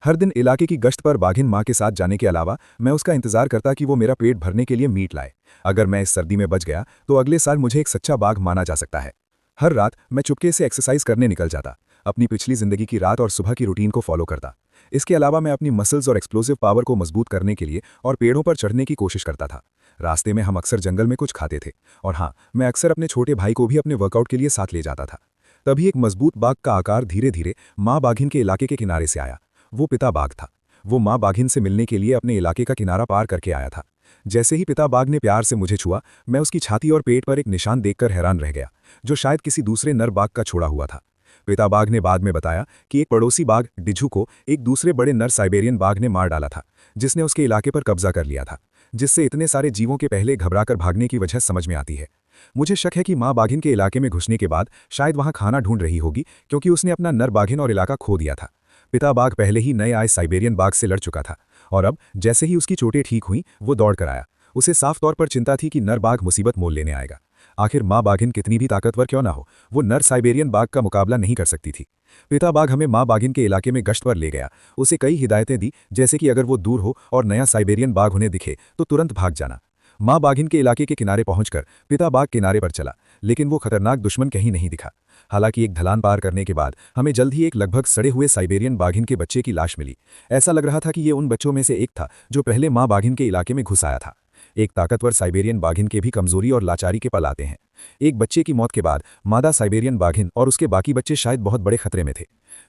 हर दिन इलाके की गश्त पर बाघिन मां के साथ जाने के अलावा मैं उसका इंतजार करता कि वो मेरा पेट भरने के लिए मीट लाए। अगर मैं इस सर्दी में बच गया तो अगले साल मुझे एक सच्चा बाघ माना जा सकता है। हर रात मैं चुपके से एक्सरसाइज करने निकल जाता, अपनी पिछली जिंदगी की रात और सुबह की रूटीन को फॉलो करता। इसके अलावा मैं अपनी मसल्स और एक्सप्लोसिव पावर को मजबूत करने के लिए और पेड़ों पर चढ़ने की कोशिश करता था। रास्ते में हम अक्सर जंगल में कुछ खाते थे और हाँ, मैं अक्सर अपने छोटे भाई को भी अपने वर्कआउट के लिए साथ ले जाता था। तभी एक मजबूत बाघ का आकार धीरे धीरे माँ बाघिन के इलाके के किनारे से आया। वो पिता बाघ था। वो माँ बाघिन से मिलने के लिए अपने इलाके का किनारा पार करके आया था। जैसे ही पिता बाघ ने प्यार से मुझे छुआ, मैं उसकी छाती और पेट पर एक निशान देखकर हैरान रह गया, जो शायद किसी दूसरे नर बाघ का छोड़ा हुआ था। पिता बाघ ने बाद में बताया कि एक पड़ोसी बाघ डिझू को एक दूसरे बड़े नर साइबेरियन बाघ ने मार डाला था, जिसने उसके इलाके पर कब्जा कर लिया था, जिससे इतने सारे जीवों के पहले घबराकर भागने की वजह समझ में आती है। मुझे शक है कि माँ बाघिन के इलाके में घुसने के बाद शायद वहां खाना ढूंढ रही होगी, क्योंकि उसने अपना नर बाघिन और इलाका खो दिया था। पिता बाघ पहले ही नए आए साइबेरियन बाघ से लड़ चुका था और अब जैसे ही उसकी चोटें ठीक हुईं, वो दौड़ कर आया। उसे साफ तौर पर चिंता थी कि नर बाघ मुसीबत मोल लेने आएगा। आखिर माँ बाघिन कितनी भी ताकतवर क्यों ना हो, वो नर साइबेरियन बाघ का मुकाबला नहीं कर सकती थी। पिता बाघ हमें माँ बाघिन के इलाके में गश्त पर ले गया। उसे कई हिदायतें दी, जैसे कि अगर वो दूर हो और नया साइबेरियन बाघ उन्हें दिखे तो तुरंत भाग जाना। माँ बाघिन के इलाके के किनारे पहुंचकर पिता बाघ किनारे पर चला, लेकिन वो खतरनाक दुश्मन कहीं नहीं दिखा। हालांकि एक ढलान पार करने के बाद हमें जल्द ही एक लगभग सड़े हुए साइबेरियन बाघिन के बच्चे की लाश मिली। ऐसा लग रहा था कि ये उन बच्चों में से एक था जो पहले माँ बाघिन के इलाके में घुस आया था। एक ताकतवर साइबेरियन बाघिन के भी कमजोरी और लाचारी के पल आते हैं। एक बच्चे की मौत के बाद मादा साइबेरियन बाघिन और उसके बाकी बच्चे शायद बहुत बड़े खतरे में थे।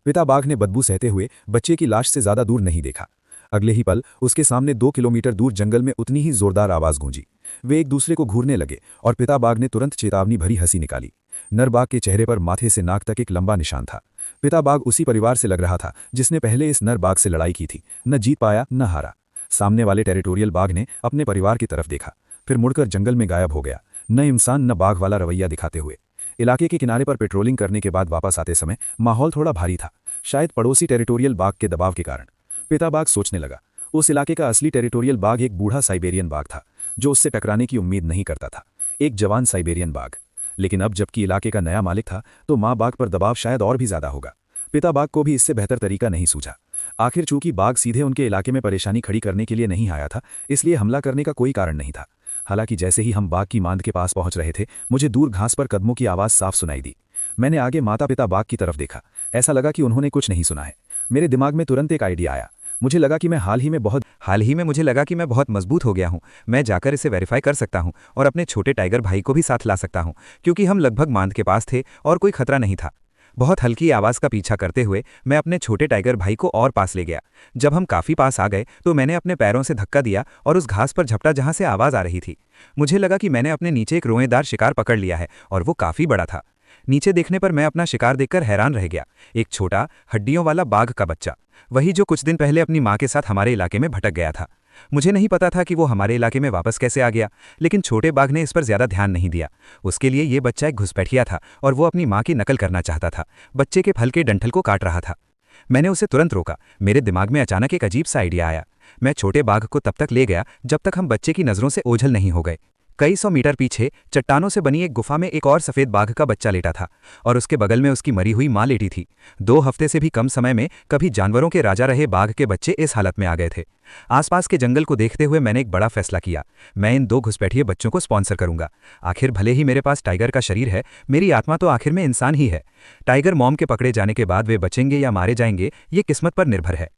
पिता बाघ ने बदबू सहते हुए बच्चे की लाश से ज्यादा दूर नहीं देखा। अगले ही पल उसके सामने 2 किलोमीटर दूर जंगल में उतनी ही जोरदार आवाज गूंजी। वे एक दूसरे को घूरने लगे और पिता बाघ ने तुरंत चेतावनी भरी हंसी निकाली। नर बाघ के चेहरे पर माथे से नाक तक एक लंबा निशान था। पिता बाघ उसी परिवार से लग रहा था जिसने पहले इस नर बाघ से लड़ाई की थी, न जीत पाया न हारा। सामने वाले टेरिटोरियल बाघ ने अपने परिवार की तरफ देखा, फिर मुड़कर जंगल में गायब हो गया, न इंसान न बाघ वाला रवैया दिखाते हुए। इलाके के किनारे पर पेट्रोलिंग करने के बाद वापस आते समय माहौल थोड़ा भारी था, शायद पड़ोसी टेरिटोरियल बाघ के दबाव के कारण। पिता बाघ सोचने लगा, उस इलाके का असली टेरिटोरियल बाघ एक बूढ़ा साइबेरियन बाघ था जो उससे टकराने की उम्मीद नहीं करता था, एक जवान साइबेरियन बाघ। लेकिन अब जबकि इलाके का नया मालिक था तो माँ बाघ पर दबाव शायद और भी ज्यादा होगा। पिता बाघ को भी इससे बेहतर तरीका नहीं सूझा। आखिर चूंकि बाघ सीधे उनके इलाके में परेशानी खड़ी करने के लिए नहीं आया था, इसलिए हमला करने का कोई कारण नहीं था। हालांकि जैसे ही हम बाघ की मांद के पास पहुंच रहे थे, मुझे दूर घास पर कदमों की आवाज साफ सुनाई दी। मैंने आगे माता पिता बाघ की तरफ देखा। ऐसा लगा कि उन्होंने कुछ नहीं सुना है। मेरे दिमाग में तुरंत एक आइडिया आया। मुझे लगा कि मैं हाल ही में मुझे लगा कि मैं बहुत मजबूत हो गया हूं। मैं जाकर इसे वेरीफाई कर सकता हूं और अपने छोटे टाइगर भाई को भी साथ ला सकता हूं, क्योंकि हम लगभग मांद के पास थे और कोई खतरा नहीं था। बहुत हल्की आवाज का पीछा करते हुए मैं अपने छोटे टाइगर भाई को और पास ले गया। जब हम काफी पास आ गए तो मैंने अपने पैरों से धक्का दिया और उस घास पर झपटा जहां से आवाज आ रही थी। मुझे लगा कि मैंने अपने नीचे एक रोएदार शिकार पकड़ लिया है और वो काफी बड़ा था। नीचे देखने पर मैं अपना शिकार देखकर हैरान रह गया। एक छोटा हड्डियों वाला बाघ का बच्चा, वही जो कुछ दिन पहले अपनी माँ के साथ हमारे इलाके में भटक गया था। मुझे नहीं पता था कि वो हमारे इलाके में वापस कैसे आ गया, लेकिन छोटे बाघ ने इस पर ज्यादा ध्यान नहीं दिया। उसके लिए ये बच्चा एक घुसपैठिया था और वो अपनी माँ की नकल करना चाहता था। बच्चे के फल के डंठल को काट रहा था। मैंने उसे तुरंत रोका। मेरे दिमाग में अचानक एक अजीब सा आइडिया आया। मैं छोटे बाघ को तब तक ले गया जब तक हम बच्चे की नजरों से ओझल नहीं हो गए। कई सौ मीटर पीछे चट्टानों से बनी एक गुफा में एक और सफेद बाघ का बच्चा लेटा था और उसके बगल में उसकी मरी हुई मां लेटी थी। 2 हफ्ते से भी कम समय में कभी जानवरों के राजा रहे बाघ के बच्चे इस हालत में आ गए थे। आसपास के जंगल को देखते हुए मैंने एक बड़ा फैसला किया। मैं इन 2 घुसपैठिए बच्चों को स्पॉन्सर करूंगा। आखिर भले ही मेरे पास टाइगर का शरीर है, मेरी आत्मा तो आखिर में इंसान ही है। टाइगर मॉम के पकड़े जाने के बाद वे बचेंगे या मारे जाएंगे, ये किस्मत पर निर्भर है।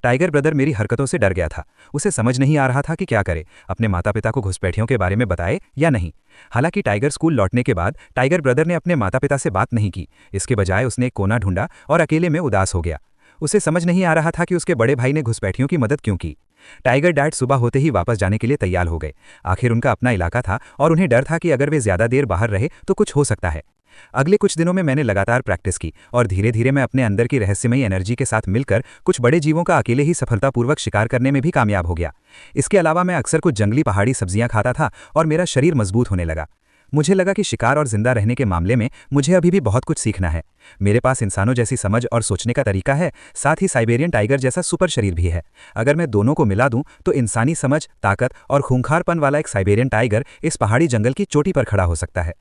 टाइगर ब्रदर मेरी हरकतों से डर गया था। उसे समझ नहीं आ रहा था कि क्या करे, अपने माता पिता को घुसपैठियों के बारे में बताए या नहीं। हालांकि टाइगर स्कूल लौटने के बाद टाइगर ब्रदर ने अपने माता पिता से बात नहीं की। इसके बजाय उसने एक कोना ढूंढा और अकेले में उदास हो गया। उसे समझ नहीं आ रहा था कि उसके बड़े भाई ने घुसपैठियों की मदद क्यों की। टाइगर डैड सुबह होते ही वापस जाने के लिए तैयार हो गए। आखिर उनका अपना इलाका था और उन्हें डर था कि अगर वे ज्यादा देर बाहर रहे तो कुछ हो सकता है। अगले कुछ दिनों में मैंने लगातार प्रैक्टिस की और धीरे धीरे मैं अपने अंदर की रहस्यमयी एनर्जी के साथ मिलकर कुछ बड़े जीवों का अकेले ही सफलतापूर्वक शिकार करने में भी कामयाब हो गया। इसके अलावा मैं अक्सर कुछ जंगली पहाड़ी सब्जियां खाता था और मेरा शरीर मजबूत होने लगा। मुझे लगा कि शिकार और जिंदा रहने के मामले में मुझे अभी भी बहुत कुछ सीखना है। मेरे पास इंसानों जैसी समझ और सोचने का तरीका है, साथ ही साइबेरियन टाइगर जैसा सुपर शरीर भी है। अगर मैं दोनों को मिला दूं तो इंसानी समझ, ताकत और खूंखारपन वाला एक साइबेरियन टाइगर इस पहाड़ी जंगल की चोटी पर खड़ा हो सकता है।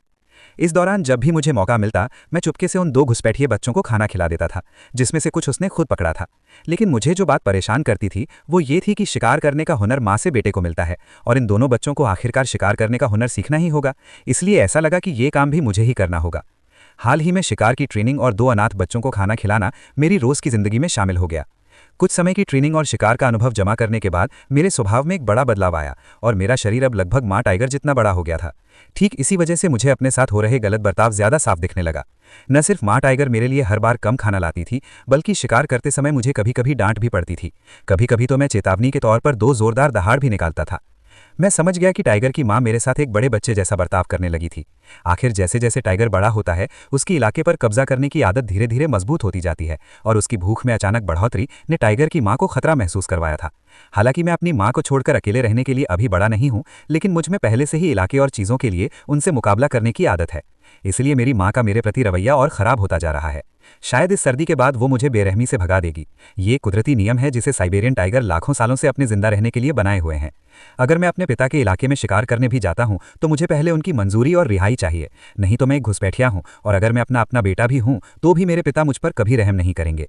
इस दौरान जब भी मुझे मौका मिलता, मैं चुपके से उन 2 घुसपैठिए बच्चों को खाना खिला देता था, जिसमें से कुछ उसने खुद पकड़ा था। लेकिन मुझे जो बात परेशान करती थी वो ये थी कि शिकार करने का हुनर माँ से बेटे को मिलता है और इन दोनों बच्चों को आखिरकार शिकार करने का हुनर सीखना ही होगा। इसलिए ऐसा लगा कि ये काम भी मुझे ही करना होगा। हाल ही में शिकार की ट्रेनिंग और 2 अनाथ बच्चों को खाना खिलाना मेरी रोज की जिंदगी में शामिल हो गया। कुछ समय की ट्रेनिंग और शिकार का अनुभव जमा करने के बाद मेरे स्वभाव में एक बड़ा बदलाव आया और मेरा शरीर अब लगभग माँ टाइगर जितना बड़ा हो गया था। ठीक इसी वजह से मुझे अपने साथ हो रहे गलत बर्ताव ज्यादा साफ दिखने लगा। न सिर्फ माँ टाइगर मेरे लिए हर बार कम खाना लाती थी, बल्कि शिकार करते समय मुझे कभी कभी डांट भी पड़ती थी। कभी कभी तो मैं चेतावनी के तौर पर 2 जोरदार दहाड़ भी निकालता था। मैं समझ गया कि टाइगर की माँ मेरे साथ एक बड़े बच्चे जैसा बर्ताव करने लगी थी। आखिर जैसे जैसे टाइगर बड़ा होता है, उसकी इलाके पर कब्जा करने की आदत धीरे धीरे मजबूत होती जाती है और उसकी भूख में अचानक बढ़ोतरी ने टाइगर की माँ को खतरा महसूस करवाया था। हालांकि मैं अपनी माँ को छोड़कर अकेले रहने के लिए अभी बड़ा नहीं हूँ, लेकिन मुझ में पहले से ही इलाके और चीज़ों के लिए उनसे मुकाबला करने की आदत है। इसलिए मेरी माँ का मेरे प्रति रवैया और खराब होता जा रहा है। शायद इस सर्दी के बाद वो मुझे बेरहमी से भगा देगी। ये कुदरती नियम है जिसे साइबेरियन टाइगर लाखों सालों से अपने जिंदा रहने के लिए बनाए हुए हैं। अगर मैं अपने पिता के इलाके में शिकार करने भी जाता हूं तो मुझे पहले उनकी मंजूरी और रिहाई चाहिए, नहीं तो मैं एक घुसपैठिया हूं और अगर मैं अपना बेटा भी हूं तो भी मेरे पिता मुझ पर कभी रहम नहीं करेंगे।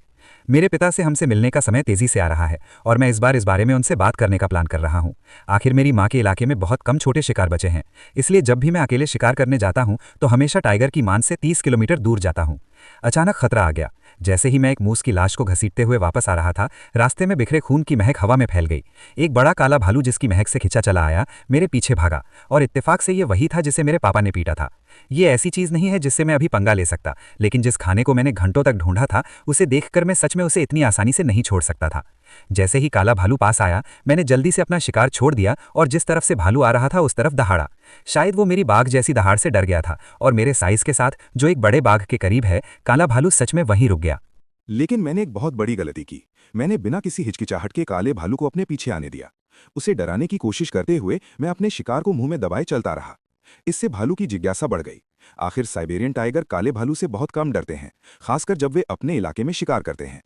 मेरे पिता से हमसे मिलने का समय तेजी से आ रहा है और मैं इस बार इस बारे में उनसे बात करने का प्लान कर रहा हूं। आखिर मेरी माँ के इलाके में बहुत कम छोटे शिकार बचे हैं, इसलिए जब भी मैं अकेले शिकार करने जाता हूं तो हमेशा टाइगर की मान से 30 किलोमीटर दूर जाता हूं। अचानक खतरा आ गया। जैसे ही मैं एक मूस की लाश को घसीटते हुए वापस आ रहा था, रास्ते में बिखरे खून की महक हवा में फैल गई। एक बड़ा काला भालू जिसकी महक से खिंचा चला आया मेरे पीछे भागा और इत्तेफाक से ये वही था जिसे मेरे पापा ने पीटा था। ये ऐसी चीज नहीं है जिससे मैं अभी पंगा ले सकता, लेकिन जिस खाने को मैंने घंटों तक ढूंढा था उसे देखकर मैं सच में उसे इतनी आसानी से नहीं छोड़ सकता था। जैसे ही काला भालू पास आया, मैंने जल्दी से अपना शिकार छोड़ दिया और जिस तरफ से भालू आ रहा था उस तरफ दहाड़ा। शायद वो मेरी बाघ जैसी दहाड़ से डर गया था और मेरे साइज के साथ जो एक बड़े बाघ के करीब है, काला भालू सच में वहीं रुक गया। लेकिन मैंने एक बहुत बड़ी गलती की। मैंने बिना किसी हिचकिचाहट के काले भालू को अपने पीछे आने दिया। उसे डराने की कोशिश करते हुए मैं अपने शिकार को मुंह में दबाए चलता रहा। इससे भालू की जिज्ञासा बढ़ गई। आखिर साइबेरियन टाइगर काले भालू से बहुत कम डरते हैं, खासकर जब वे अपने इलाके में शिकार करते हैं।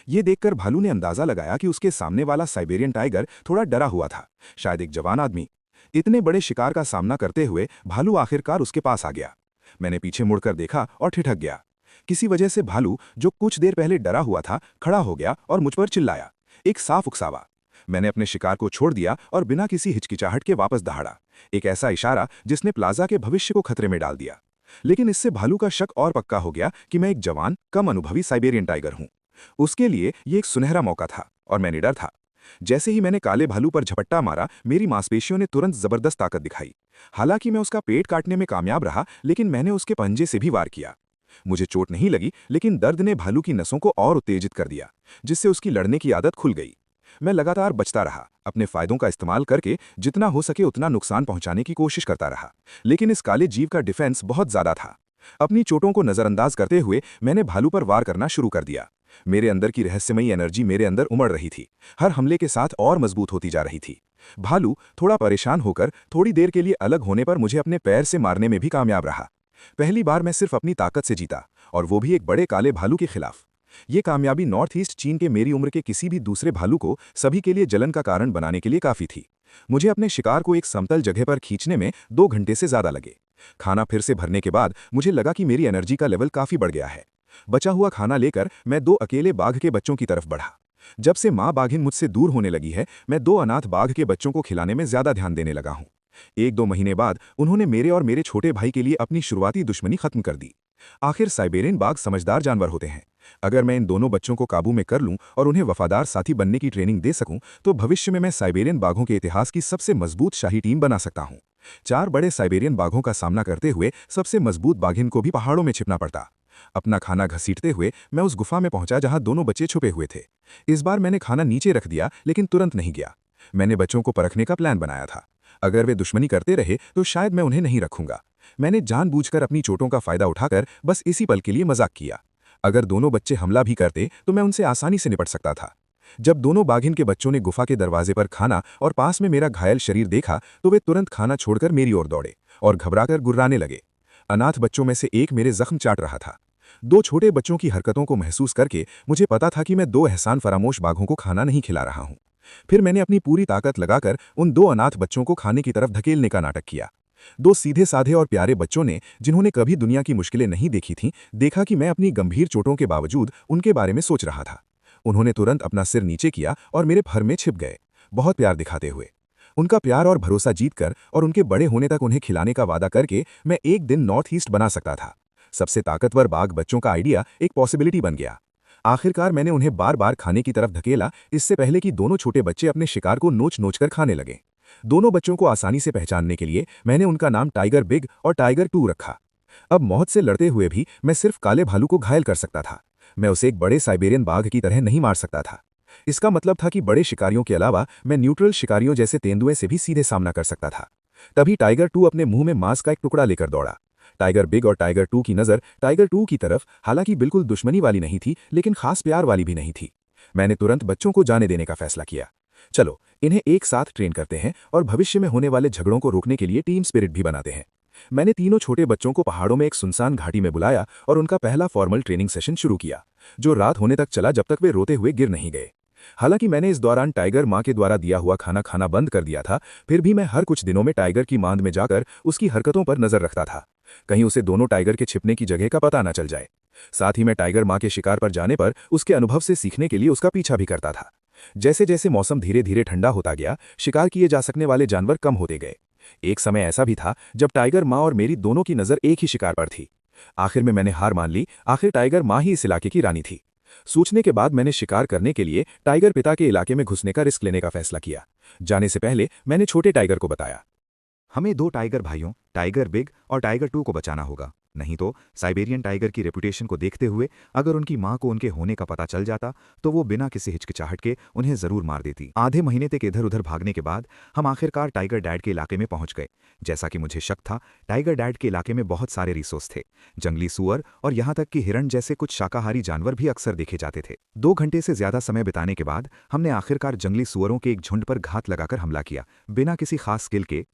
ये देखकर भालू ने अंदाजा लगाया कि उसके सामने वाला साइबेरियन टाइगर थोड़ा डरा हुआ था, शायद एक जवान आदमी। इतने बड़े शिकार का सामना करते हुए भालू आखिरकार उसके पास आ गया। मैंने पीछे मुड़कर देखा और ठिठक गया। किसी वजह से भालू, जो कुछ देर पहले डरा हुआ था, खड़ा हो गया और मुझ पर चिल्लाया, एक साफ उकसावा। मैंने अपने शिकार को छोड़ दिया और बिना किसी हिचकिचाहट के वापस दहाड़ा, एक ऐसा इशारा जिसने प्लाजा के भविष्य को खतरे में डाल दिया। लेकिन इससे भालू का शक और पक्का हो गया कि मैं एक जवान, कम अनुभवी साइबेरियन टाइगर हूं। उसके लिए ये एक सुनहरा मौका था और मैं निडर था। जैसे ही मैंने काले भालू पर झपट्टा मारा, मेरी मांसपेशियों ने तुरंत जबरदस्त ताकत दिखाई। हालांकि मैं उसका पेट काटने में कामयाब रहा, लेकिन मैंने उसके पंजे से भी वार किया। मुझे चोट नहीं लगी, लेकिन दर्द ने भालू की नसों को और उत्तेजित कर दिया, जिससे उसकी लड़ने की आदत खुल गई। मैं लगातार बचता रहा, अपने फायदों का इस्तेमाल करके जितना हो सके उतना नुकसान पहुंचाने की कोशिश करता रहा। लेकिन इस काले जीव का डिफेंस बहुत ज्यादा था। अपनी चोटों को नजरअंदाज करते हुए मैंने भालू पर वार करना शुरू कर दिया। मेरे अंदर की रहस्यमयी एनर्जी मेरे अंदर उमड़ रही थी, हर हमले के साथ और मजबूत होती जा रही थी। भालू थोड़ा परेशान होकर थोड़ी देर के लिए अलग होने पर मुझे अपने पैर से मारने में भी कामयाब रहा। पहली बार मैं सिर्फ अपनी ताकत से जीता, और वो भी एक बड़े काले भालू के खिलाफ। ये कामयाबी नॉर्थ ईस्ट चीन के मेरी उम्र के किसी भी दूसरे भालू को सभी के लिए जलन का कारण बनाने के लिए काफी थी। मुझे अपने शिकार को एक समतल जगह पर खींचने में 2 घंटे से ज्यादा लगे। खाना फिर से भरने के बाद मुझे लगा कि मेरी एनर्जी का लेवल काफी बढ़ गया है। बचा हुआ खाना लेकर मैं 2 अकेले बाघ के बच्चों की तरफ बढ़ा। जब से माँ बाघिन मुझसे दूर होने लगी है, मैं 2 अनाथ बाघ के बच्चों को खिलाने में ज्यादा ध्यान देने लगा हूँ। 1-2 महीने बाद उन्होंने मेरे और मेरे छोटे भाई के लिए अपनी शुरुआती दुश्मनी खत्म कर दी। आखिर साइबेरियन बाघ समझदार जानवर होते हैं। अगर मैं इन दोनों बच्चों को काबू में कर लूं और उन्हें वफादार साथी बनने की ट्रेनिंग दे सकूं, तो भविष्य में मैं साइबेरियन बाघों के इतिहास की सबसे मजबूत शाही टीम बना सकता हूं। 4 बड़े साइबेरियन बाघों का सामना करते हुए सबसे मजबूत बाघिन को भी पहाड़ों में छिपना पड़ता। अपना खाना घसीटते हुए मैं उस गुफा में पहुंचा जहां दोनों बच्चे छुपे हुए थे। इस बार मैंने खाना नीचे रख दिया, लेकिन तुरंत नहीं गया। मैंने बच्चों को परखने का प्लान बनाया था। अगर वे दुश्मनी करते रहे तो शायद मैं उन्हें नहीं रखूंगा। मैंने जानबूझकर अपनी चोटों का फायदा उठाकर बस इसी पल के लिए मजाक किया। अगर दोनों बच्चे हमला भी करते तो मैं उनसे आसानी से निपट सकता था। जब दोनों बाघिन के बच्चों ने गुफा के दरवाजे पर खाना और पास में मेरा घायल शरीर देखा, तो वे तुरंत खाना छोड़कर मेरी ओर दौड़े और घबराकर गुर्राने लगे। अनाथ बच्चों में से एक मेरे जख्म चाट रहा था। 2 छोटे बच्चों की हरकतों को महसूस करके मुझे पता था कि मैं 2 एहसान फरामोश बाघों को खाना नहीं खिला रहा हूं। फिर मैंने अपनी पूरी ताकत लगाकर उन 2 अनाथ बच्चों को खाने की तरफ धकेलने का नाटक किया। 2 सीधे साधे और प्यारे बच्चों ने, जिन्होंने कभी दुनिया की मुश्किलें नहीं देखी थीं, देखा कि मैं अपनी गंभीर चोटों के बावजूद उनके बारे में सोच रहा था। उन्होंने तुरंत अपना सिर नीचे किया और मेरे फर में छिप गए, बहुत प्यार दिखाते हुए। उनका प्यार और भरोसा जीतकर और उनके बड़े होने तक उन्हें खिलाने का वादा करके मैं एक दिन नॉर्थ ईस्ट बना सकता था। सबसे ताकतवर बाघ बच्चों का आइडिया एक पॉसिबिलिटी बन गया। आखिरकार मैंने उन्हें बार बार खाने की तरफ धकेला, इससे पहले कि दोनों छोटे बच्चे अपने शिकार को नोच नोच कर खाने लगे। दोनों बच्चों को आसानी से पहचानने के लिए मैंने उनका नाम टाइगर बिग और टाइगर 2 रखा। अब मौत से लड़ते हुए भी मैं सिर्फ काले भालू को घायल कर सकता था। मैं उसे एक बड़े साइबेरियन बाघ की तरह नहीं मार सकता था। इसका मतलब था कि बड़े शिकारियों के अलावा मैं न्यूट्रल शिकारियों जैसे तेंदुए से भी सीधे सामना कर सकता था। तभी टाइगर 2 अपने मुंह में मांस का एक टुकड़ा लेकर दौड़ा। टाइगर बिग और टाइगर 2 की नज़र टाइगर 2 की तरफ हालांकि बिल्कुल दुश्मनी वाली नहीं थी, लेकिन खास प्यार वाली भी नहीं थी। मैंने तुरंत बच्चों को जाने देने का फैसला किया। चलो इन्हें एक साथ ट्रेन करते हैं और भविष्य में होने वाले झगड़ों को रोकने के लिए टीम स्पिरिट भी बनाते हैं। मैंने तीनों छोटे बच्चों को पहाड़ों में एक सुनसान घाटी में बुलाया और उनका पहला फॉर्मल ट्रेनिंग सेशन शुरू किया, जो रात होने तक चला जब तक वे रोते हुए गिर नहीं गए। हालांकि मैंने इस दौरान टाइगर माँ के द्वारा दिया हुआ खाना खाना बंद कर दिया था, फिर भी मैं हर कुछ दिनों में टाइगर की मांद में जाकर उसकी हरकतों पर नजर रखता था, कहीं उसे दोनों टाइगर के छिपने की जगह का पता न चल जाए। साथ ही मैं टाइगर माँ के शिकार पर जाने पर उसके अनुभव से सीखने के लिए उसका पीछा भी करता था। जैसे जैसे मौसम धीरे धीरे ठंडा होता गया, शिकार किए जा सकने वाले जानवर कम होते गए। एक समय ऐसा भी था जब टाइगर माँ और मेरी दोनों की नज़र एक ही शिकार पर थी। आखिर में मैंने हार मान ली, आखिर टाइगर माँ ही इस इलाके की रानी थी। सोचने के बाद मैंने शिकार करने के लिए टाइगर पिता के इलाके में घुसने का रिस्क लेने का फैसला किया। जाने से पहले मैंने छोटे टाइगर को बताया, हमें 2 टाइगर भाइयों टाइगर बिग और टाइगर 2 को बचाना होगा, नहीं तो साइबेरियन टाइगर की रेपुटेशन को देखते हुए अगर उनकी मां को उनके होने का पता चल जाता तो वो बिना किसी हिचकिचाहट के उन्हें जरूर मार देती। आधे महीने तक इधर उधर भागने के बाद हम आखिरकार टाइगर डैड के इलाके में पहुंच गए। जैसा कि मुझे शक था, टाइगर डैड के इलाके में बहुत सारे रिसोर्स थे। जंगली सुअर और यहाँ तक कि हिरण जैसे कुछ शाकाहारी जानवर भी अक्सर देखे जाते थे। 2 घंटे से ज्यादा समय बिताने के बाद हमने आखिरकार जंगली सुअरों के एक झुंड पर घात लगाकर हमला किया, बिना किसी खास स्किल के।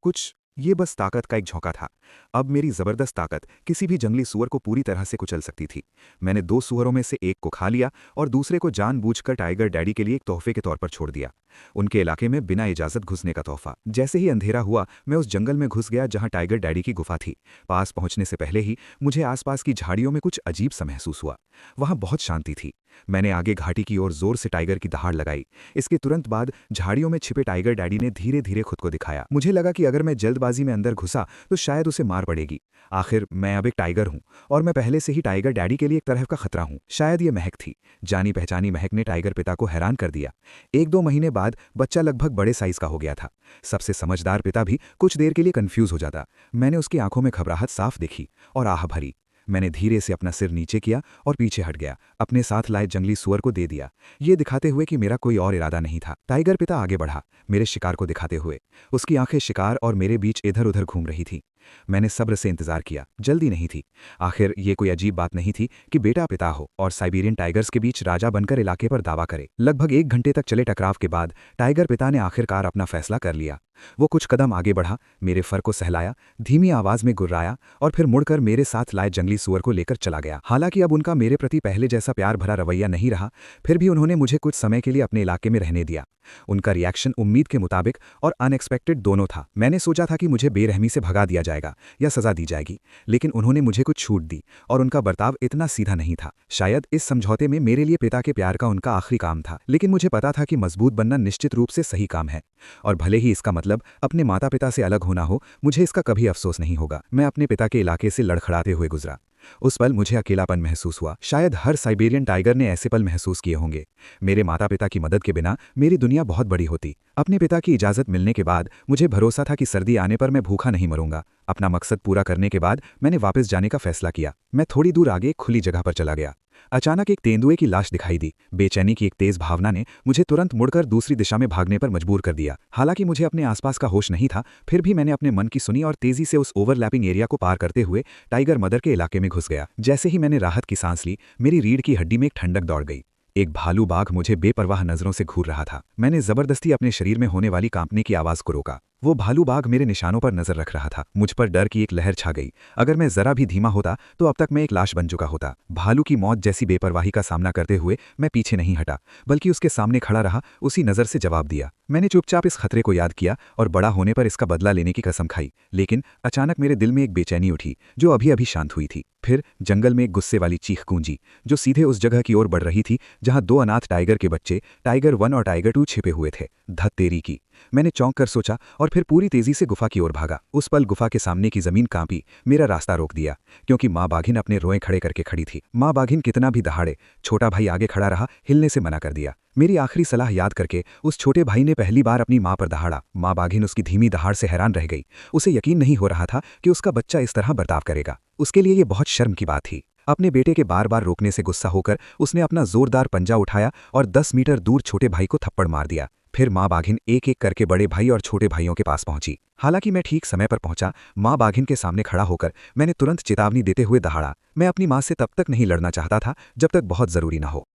ये बस ताकत का एक झोंका था। अब मेरी जबरदस्त ताकत किसी भी जंगली सुअर को पूरी तरह से कुचल सकती थी। मैंने 2 सुअरों में से एक को खा लिया और दूसरे को जानबूझकर टाइगर डैडी के लिए एक तोहफे के तौर पर छोड़ दिया, उनके इलाके में बिना इजाजत घुसने का तोहफा। जैसे ही अंधेरा हुआ, मैं उस जंगल में घुस गया जहां टाइगर डैडी की गुफा थी। पास पहुंचने से पहले ही मुझे आसपास की झाड़ियों में कुछ अजीब सा महसूस हुआ। वहां बहुत शांति थी। मैंने आगे घाटी की ओर जोर से टाइगर की दहाड़ लगाई। इसके तुरंत बाद झाड़ियों में छिपे टाइगर डैडी ने धीरे धीरे खुद को दिखाया। मुझे लगा कि अगर मैं जल्दबाजी में अंदर घुसा तो शायद उसे मार पड़ेगी। आखिर मैं अब एक टाइगर हूं और मैं पहले से ही टाइगर डैडी के लिए एक तरह का खतरा हूं। शायद ये महक थी। जानी पहचानी महक ने टाइगर पिता को हैरान कर दिया। 1-2 महीने बाद बच्चा लगभग बड़े साइज का हो गया था। सबसे समझदार पिता भी कुछ देर के लिए कंफ्यूज हो जाता। मैंने उसकी आंखों में घबराहट साफ देखी और आह भरी। मैंने धीरे से अपना सिर नीचे किया और पीछे हट गया, अपने साथ लाए जंगली सुअर को दे दिया, ये दिखाते हुए कि मेरा कोई और इरादा नहीं था। टाइगर पिता आगे बढ़ा, मेरे शिकार को दिखाते हुए। उसकी आंखें शिकार और मेरे बीच इधर उधर घूम रही थी। मैंने सब्र से इंतजार किया, जल्दी नहीं थी। आखिर ये कोई अजीब बात नहीं थी कि बेटा पिता हो और साइबेरियन टाइगर्स के बीच राजा बनकर इलाके पर दावा करे। लगभग 1 घंटे तक चले टकराव के बाद टाइगर पिता ने आखिरकार अपना फैसला कर लिया। वो कुछ कदम आगे बढ़ा, मेरे फर को सहलाया, धीमी आवाज में गुर्राया और फिर मुड़कर मेरे साथ लाए जंगली सुअर को लेकर चला गया। हालांकि अब उनका मेरे प्रति पहले जैसा प्यार भरा रवैया नहीं रहा, फिर भी उन्होंने मुझे कुछ समय के लिए अपने इलाके में रहने दिया। उनका रिएक्शन उम्मीद के मुताबिक और अनएक्सपेक्टेड दोनों था। मैंने सोचा था कि मुझे बेरहमी से भगा दिया जाएगा या सजा दी जाएगी, लेकिन उन्होंने मुझे कुछ छूट दी और उनका बर्ताव इतना सीधा नहीं था। शायद इस समझौते में मेरे लिए पिता के प्यार का उनका आखिरी काम था, लेकिन मुझे पता था कि मजबूत बनना निश्चित रूप से सही काम है और भले ही इसका मतलब अपने माता पिता से अलग होना हो, मुझे इसका कभी अफसोस नहीं होगा। मैं अपने पिता के इलाके से लड़खड़ाते हुए गुजरा। उस पल मुझे अकेलापन महसूस हुआ। शायद हर साइबेरियन टाइगर ने ऐसे पल महसूस किए होंगे। मेरे माता पिता की मदद के बिना मेरी दुनिया बहुत बड़ी होती। अपने पिता की इजाज़त मिलने के बाद मुझे भरोसा था कि सर्दी आने पर मैं भूखा नहीं मरूंगा। अपना मकसद पूरा करने के बाद मैंने वापस जाने का फैसला किया। मैं थोड़ी दूर आगे खुली जगह पर चला गया। अचानक एक तेंदुए की लाश दिखाई दी। बेचैनी की एक तेज भावना ने मुझे तुरंत मुड़कर दूसरी दिशा में भागने पर मजबूर कर दिया। हालांकि मुझे अपने आसपास का होश नहीं था, फिर भी मैंने अपने मन की सुनी और तेजी से उस ओवरलैपिंग एरिया को पार करते हुए टाइगर मदर के इलाके में घुस गया। जैसे ही मैंने राहत की सांस ली, मेरी रीढ़ की हड्डी में एक ठंडक दौड़ गई। एक भालू बाघ मुझे बेपरवाह नजरों से घूर रहा था। मैंने जबरदस्ती अपने शरीर में होने वाली कांपने की आवाज को रोका। वो भालू बाघ मेरे निशानों पर नजर रख रहा था। मुझ पर डर की एक लहर छा गई। अगर मैं जरा भी धीमा होता तो अब तक मैं एक लाश बन चुका होता। भालू की मौत जैसी बेपरवाही का सामना करते हुए मैं पीछे नहीं हटा, बल्कि उसके सामने खड़ा रहा, उसी नजर से जवाब दिया। मैंने चुपचाप इस खतरे को याद किया और बड़ा होने पर इसका बदला लेने की कसम खाई। लेकिन अचानक मेरे दिल में एक बेचैनी उठी जो अभी अभी शांत हुई थी। फिर जंगल में एक गुस्से वाली चीख गूंजी जो सीधे उस जगह की ओर बढ़ रही थी जहां 2 अनाथ टाइगर के बच्चे टाइगर 1 और टाइगर 2 छिपे हुए थे। धत तेरी की! मैंने चौंक कर सोचा और फिर पूरी तेजी से गुफा की ओर भागा। उस पल गुफा के सामने की जमीन कांपी, मेरा रास्ता रोक दिया, क्योंकि माँ बाघिन अपने रोए खड़े करके खड़ी थी। माँ बाघिन कितना भी दहाड़े, छोटा भाई आगे खड़ा रहा, हिलने से मना कर दिया। मेरी आखिरी सलाह याद करके उस छोटे भाई ने पहली बार अपनी माँ पर दहाड़ा। माँ बाघिन उसकी धीमी दहाड़ से हैरान रह गई। उसे यकीन नहीं हो रहा था कि उसका बच्चा इस तरह बर्ताव करेगा। उसके लिए ये बहुत शर्म की बात थी। अपने बेटे के बार बार रोकने से गुस्सा होकर उसने अपना जोरदार पंजा उठाया और 10 मीटर दूर छोटे भाई को थप्पड़ मार दिया। फिर माँ बाघिन एक एक करके बड़े भाई और छोटे भाइयों के पास पहुंची। हालांकि मैं ठीक समय पर पहुंचा। माँ बाघिन के सामने खड़ा होकर मैंने तुरंत चेतावनी देते हुए दहाड़ा। मैं अपनी माँ से तब तक नहीं लड़ना चाहता था जब तक बहुत जरूरी न हो।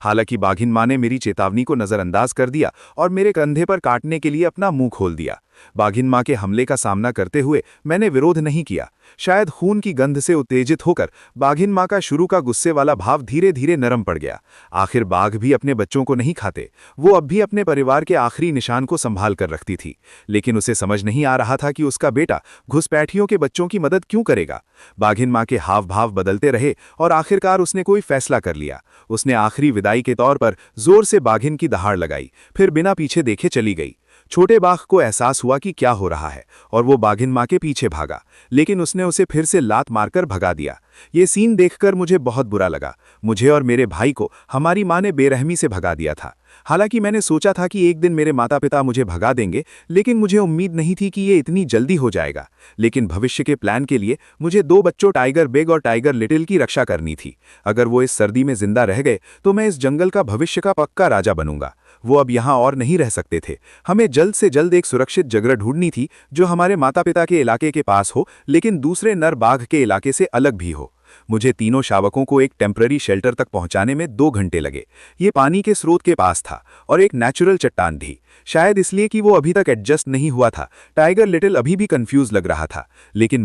हालांकि बाघिन माँ ने मेरी चेतावनी को नजरअंदाज कर दिया और मेरे कंधे पर काटने के लिए अपना मुंह खोल दिया। बाघिन माँ के हमले का सामना करते हुए मैंने विरोध नहीं किया। शायद खून की गंध से उत्तेजित होकर बाघिन माँ का शुरू का गुस्से वाला भाव धीरे धीरे नरम पड़ गया। आखिर बाघ भी अपने बच्चों को नहीं खाते। वो अब भी अपने परिवार के आखिरी निशान को संभाल कर रखती थी, लेकिन उसे समझ नहीं आ रहा था कि उसका बेटा घुसपैठियों के बच्चों की मदद क्यों करेगा। बाघिन माँ के हाव भाव बदलते रहे और आखिरकार उसने कोई फैसला कर लिया। उसने आखिरी विदाई के तौर पर जोर से बाघिन की दहाड़ लगाई, फिर बिना पीछे देखे चली गई। छोटे बाघ को एहसास हुआ कि क्या हो रहा है और वो बाघिन माँ के पीछे भागा, लेकिन उसने उसे फिर से लात मारकर भगा दिया। ये सीन देखकर मुझे बहुत बुरा लगा। मुझे और मेरे भाई को हमारी माँ ने बेरहमी से भगा दिया था। हालांकि मैंने सोचा था कि एक दिन मेरे माता पिता मुझे भगा देंगे, लेकिन मुझे उम्मीद नहीं थी कि ये इतनी जल्दी हो जाएगा। लेकिन भविष्य के प्लान के लिए मुझे 2 बच्चों टाइगर बिग और टाइगर लिटिल की रक्षा करनी थी। अगर वो इस सर्दी में जिंदा रह गए तो मैं इस जंगल का भविष्य का पक्का राजा बनूंगा। वो अब यहाँ और नहीं रह सकते थे। हमें जल्द से जल्द एक सुरक्षित जगह ढूंढनी थी जो हमारे माता पिता के इलाके के पास हो, लेकिन दूसरे नर बाघ के इलाके से अलग भी हो। मुझे तीनों शावकों को एक टेम्पररी शेल्टर तक पहुंचाने में 2 घंटे लगे। ये पानी के स्रोत के पास था और एक नेचुरल चट्टान भी, शायद इसलिए कि वो अभी तक एडजस्ट नहीं हुआ था। टाइगर लिटिल अभी भी कंफ्यूज लग रहा था, लेकिन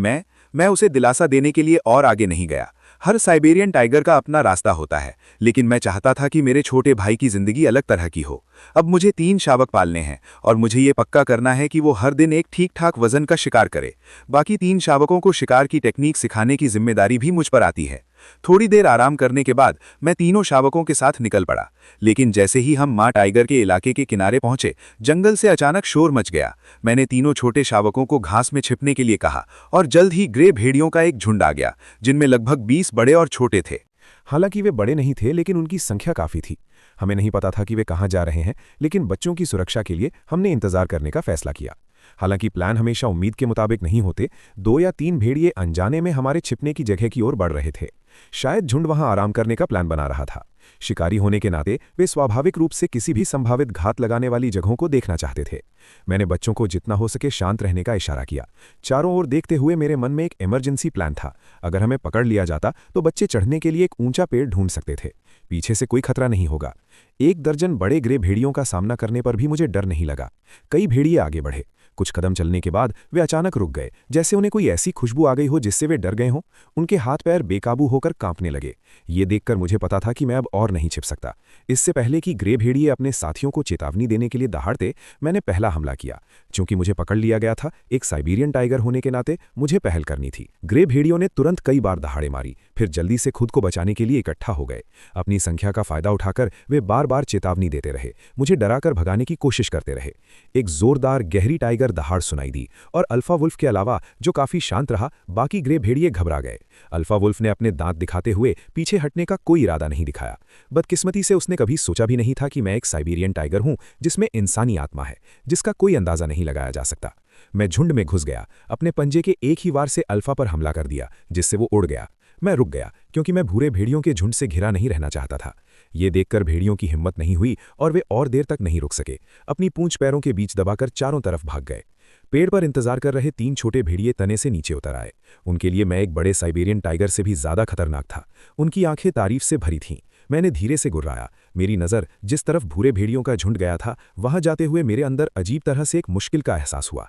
मैं उसे दिलासा देने के लिए और आगे नहीं गया। हर साइबेरियन टाइगर का अपना रास्ता होता है, लेकिन मैं चाहता था कि मेरे छोटे भाई की जिंदगी अलग तरह की हो। अब मुझे 3 शावक पालने हैं और मुझे ये पक्का करना है कि वो हर दिन एक ठीक ठाक वजन का शिकार करे। बाकी 3 शावकों को शिकार की टेक्निक सिखाने की जिम्मेदारी भी मुझ पर आती है। थोड़ी देर आराम करने के बाद मैं तीनों शावकों के साथ निकल पड़ा, लेकिन जैसे ही हम माँ टाइगर के इलाके के किनारे पहुंचे, जंगल से अचानक शोर मच गया। मैंने तीनों छोटे शावकों को घास में छिपने के लिए कहा और जल्द ही ग्रे भेड़ियों का एक झुंड आ गया, जिनमें लगभग 20 बड़े और छोटे थे। हालांकि वे बड़े नहीं थे, लेकिन उनकी संख्या काफी थी। हमें नहीं पता था कि वे कहाँ जा रहे हैं, लेकिन बच्चों की सुरक्षा के लिए हमने इंतजार करने का फैसला किया। हालांकि प्लान हमेशा उम्मीद के मुताबिक नहीं होते। 2 या 3 भेड़िए अनजाने में हमारे छिपने की जगह की ओर बढ़ रहे थे। शायद झुंड वहां आराम करने का प्लान बना रहा था। शिकारी होने के नाते वे स्वाभाविक रूप से किसी भी संभावित घात लगाने वाली जगहों को देखना चाहते थे। मैंने बच्चों को जितना हो सके शांत रहने का इशारा किया। चारों ओर देखते हुए मेरे मन में एक इमरजेंसी प्लान था। अगर हमें पकड़ लिया जाता तो बच्चे चढ़ने के लिए एक ऊंचा पेड़ ढूंढ सकते थे। पीछे से कोई खतरा नहीं होगा। 1 दर्जन बड़े ग्रे भेड़ियों का सामना करने पर भी मुझे डर नहीं लगा। कई भेड़िए आगे बढ़े। कुछ कदम चलने के बाद वे अचानक रुक गए, जैसे उन्हें कोई ऐसी खुशबू आ गई हो जिससे वे डर गए हों। उनके हाथ पैर बेकाबू होकर कांपने लगे। ये देखकर मुझे पता था कि मैं अब और नहीं छिप सकता। इससे पहले कि ग्रे भेड़िए अपने साथियों को चेतावनी देने के लिए दहाड़ते, मैंने पहला हमला किया। चूंकि मुझे पकड़ लिया गया था, एक साइबेरियन टाइगर होने के नाते मुझे पहल करनी थी। ग्रे भेड़ियों ने तुरंत कई बार दहाड़े मारी, फिर जल्दी से खुद को बचाने के लिए इकट्ठा हो गए। अपनी संख्या का फायदा उठाकर वे बार बार चेतावनी देते रहे, मुझे डराकर भगाने की कोशिश करते रहे। एक जोरदार गहरी टाइगर दहाड़ सुनाई दी और अल्फा वुल्फ के अलावा, जो काफी शांत रहा, बाकी ग्रे भेड़िए घबरा गए। अल्फा वुल्फ ने अपने दांत दिखाते हुए पीछे हटने का कोई इरादा नहीं दिखाया। बदकिस्मती से उसने कभी सोचा भी नहीं था कि मैं एक साइबेरियन टाइगर हूं जिसमें इंसानी आत्मा है, जिसका कोई अंदाजा नहीं लगाया जा सकता। मैं झुंड में घुस गया, अपने पंजे के एक ही वार से अल्फा पर हमला कर दिया, जिससे वो उड़ गया। मैं रुक गया क्योंकि मैं भूरे भेड़ियों के झुंड से घिरा नहीं रहना चाहता था। ये देखकर भेड़ियों की हिम्मत नहीं हुई और वे और देर तक नहीं रुक सके। अपनी पूंछ पैरों के बीच दबाकर चारों तरफ भाग गए। पेड़ पर इंतजार कर रहे 3 छोटे भेड़िए तने से नीचे उतर आए। उनके लिए मैं एक बड़े साइबेरियन टाइगर से भी ज्यादा खतरनाक था। उनकी आंखें तारीफ से भरी थीं। मैंने धीरे से गुर्राया। मेरी नज़र जिस तरफ भूरे भेड़ियों का झुंड गया था, वहां जाते हुए मेरे अंदर अजीब तरह से एक मुश्किल का एहसास हुआ।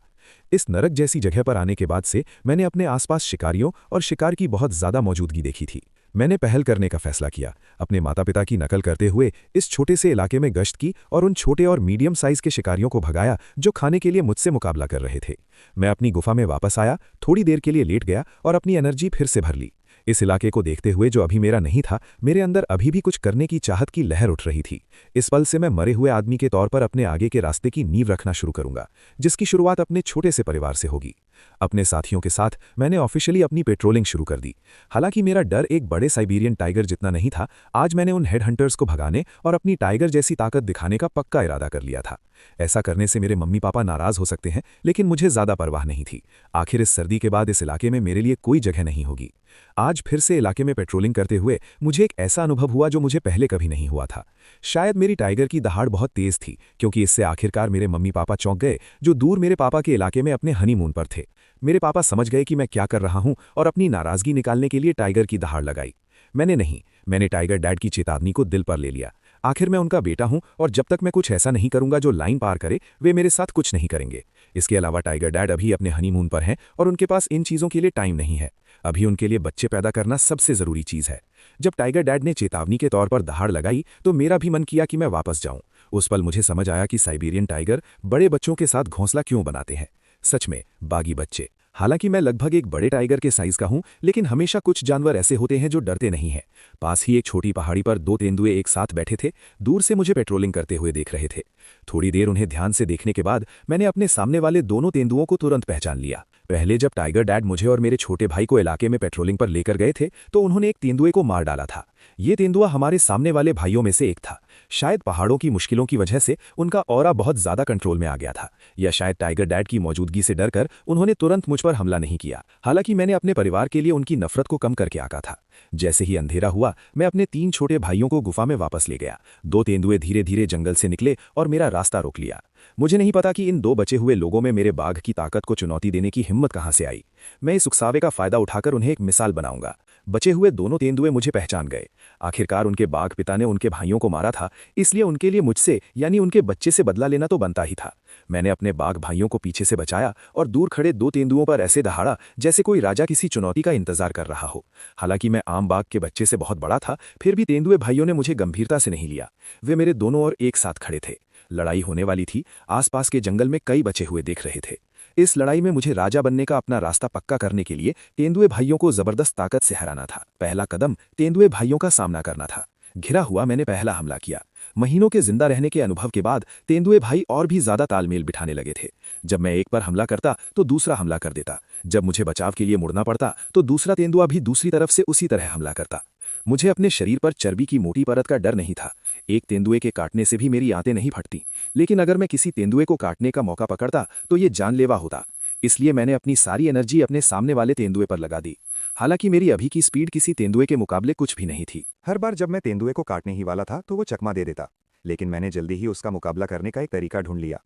इस नरक जैसी जगह पर आने के बाद से मैंने अपने आसपास शिकारियों और शिकार की बहुत ज्यादा मौजूदगी देखी थी। मैंने पहल करने का फैसला किया। अपने माता पिता की नकल करते हुए इस छोटे से इलाके में गश्त की और उन छोटे और मीडियम साइज के शिकारियों को भगाया जो खाने के लिए मुझसे मुकाबला कर रहे थे। मैं अपनी गुफा में वापस आया, थोड़ी देर के लिए लेट गया और अपनी एनर्जी फिर से भर ली। इस इलाके को देखते हुए, जो अभी मेरा नहीं था, मेरे अंदर अभी भी कुछ करने की चाहत की लहर उठ रही थी। इस पल से मैं मरे हुए आदमी के तौर पर अपने आगे के रास्ते की नींव रखना शुरू करूंगा, जिसकी शुरुआत अपने छोटे से परिवार से होगी। अपने साथियों के साथ मैंने ऑफिशियली अपनी पेट्रोलिंग शुरू कर दी। हालांकि मेरा डर एक बड़े साइबेरियन टाइगर जितना नहीं था, आज मैंने उन हेडहंटर्स को भगाने और अपनी टाइगर जैसी ताकत दिखाने का पक्का इरादा कर लिया था। ऐसा करने से मेरे मम्मी पापा नाराज हो सकते हैं, लेकिन मुझे ज्यादा परवाह नहीं थी। आखिर इस सर्दी के बाद इस इलाके में मेरे लिए कोई जगह नहीं होगी। आज फिर से इलाके में पेट्रोलिंग करते हुए मुझे एक ऐसा अनुभव हुआ जो मुझे पहले कभी नहीं हुआ था। शायद मेरी टाइगर की दहाड़ बहुत तेज थी, क्योंकि इससे आखिरकार मेरे मम्मी पापा चौंक गए, जो दूर मेरे पापा के इलाके में अपने हनीमून पर थे। मेरे पापा समझ गए कि मैं क्या कर रहा हूं और अपनी नाराजगी निकालने के लिए टाइगर की दहाड़ लगाई। मैंने टाइगर डैड की चेतावनी को दिल पर ले लिया। आखिर मैं उनका बेटा हूं और जब तक मैं कुछ ऐसा नहीं करूंगा जो लाइन पार करे, वे मेरे साथ कुछ नहीं करेंगे। इसके अलावा टाइगर डैड अभी अपने हनीमून पर हैं और उनके पास इन चीजों के लिए टाइम नहीं है। अभी उनके लिए बच्चे पैदा करना सबसे जरूरी चीज है। जब टाइगर डैड ने चेतावनी के तौर पर दहाड़ लगाई तो मेरा भी मन किया कि मैं वापस जाऊं। उस पल मुझे समझ आया कि साइबेरियन टाइगर बड़े बच्चों के साथ घोंसला क्यों बनाते हैं। सच में बागी बच्चे। हालांकि मैं लगभग एक बड़े टाइगर के साइज का हूं, लेकिन हमेशा कुछ जानवर ऐसे होते हैं जो डरते नहीं हैं। पास ही एक छोटी पहाड़ी पर 2 तेंदुए एक साथ बैठे थे, दूर से मुझे पेट्रोलिंग करते हुए देख रहे थे। थोड़ी देर उन्हें ध्यान से देखने के बाद मैंने अपने सामने वाले दोनों तेंदुओं को तुरंत पहचान लिया। पहले जब टाइगर डैड मुझे और मेरे छोटे भाई को इलाके में पेट्रोलिंग पर लेकर गए थे तो उन्होंने एक तेंदुए को मार डाला था। ये तेंदुआ हमारे सामने वाले भाइयों में से एक था। शायद पहाड़ों की मुश्किलों की वजह से उनका ऑरा बहुत ज्यादा कंट्रोल में आ गया था, या शायद टाइगर डैड की मौजूदगी से डरकर उन्होंने तुरंत मुझ पर हमला नहीं किया। हालांकि मैंने अपने परिवार के लिए उनकी नफरत को कम करके आका था। जैसे ही अंधेरा हुआ, मैं अपने 3 छोटे भाइयों को गुफा में वापस ले गया। 2 तेंदुए धीरे धीरे जंगल से निकले और मेरा रास्ता रोक लिया। मुझे नहीं पता कि इन 2 बचे हुए लोगों में मेरे बाघ की ताकत को चुनौती देने की हिम्मत कहां से आई। मैं इस उकसावे का फायदा उठाकर उन्हें एक मिसाल बनाऊंगा। बचे हुए दोनों तेंदुए मुझे पहचान गए। आखिरकार उनके बाघ पिता ने उनके भाइयों को मारा था, इसलिए उनके लिए मुझसे यानी उनके बच्चे से बदला लेना तो बनता ही था। मैंने अपने बाघ भाइयों को पीछे से बचाया और दूर खड़े 2 तेंदुओं पर ऐसे दहाड़ा जैसे कोई राजा किसी चुनौती का इंतजार कर रहा हो। हालांकि मैं आम बाघ के बच्चे से बहुत बड़ा था, फिर भी तेंदुए भाइयों ने मुझे गंभीरता से नहीं लिया। वे मेरे दोनों ओर एक साथ खड़े थे। लड़ाई होने वाली थी। आसपास के जंगल में कई बचे हुए देख रहे थे। इस लड़ाई में मुझे राजा बनने का अपना रास्ता पक्का करने के लिए तेंदुए भाइयों को जबरदस्त ताकत से हराना था। पहला कदम तेंदुए भाइयों का सामना करना था। घिरा हुआ मैंने पहला हमला किया। महीनों के जिंदा रहने के अनुभव के बाद तेंदुए भाई और भी ज्यादा तालमेल बिठाने लगे थे। जब मैं एक पर हमला करता तो दूसरा हमला कर देता। जब मुझे बचाव के लिए मुड़ना पड़ता तो दूसरा तेंदुआ भी दूसरी तरफ से उसी तरह हमला करता। मुझे अपने शरीर पर चर्बी की मोटी परत का डर नहीं था। एक तेंदुए के काटने से भी मेरी आंतें नहीं फटती, लेकिन अगर मैं किसी तेंदुए को काटने का मौका पकड़ता तो ये जानलेवा होता। इसलिए मैंने अपनी सारी एनर्जी अपने सामने वाले तेंदुए पर लगा दी। हालांकि मेरी अभी की स्पीड किसी तेंदुए के मुकाबले कुछ भी नहीं थी। हर बार जब मैं तेंदुए को काटने ही वाला था तो वो चकमा दे देता, लेकिन मैंने जल्दी ही उसका मुकाबला करने का एक तरीका ढूंढ लिया।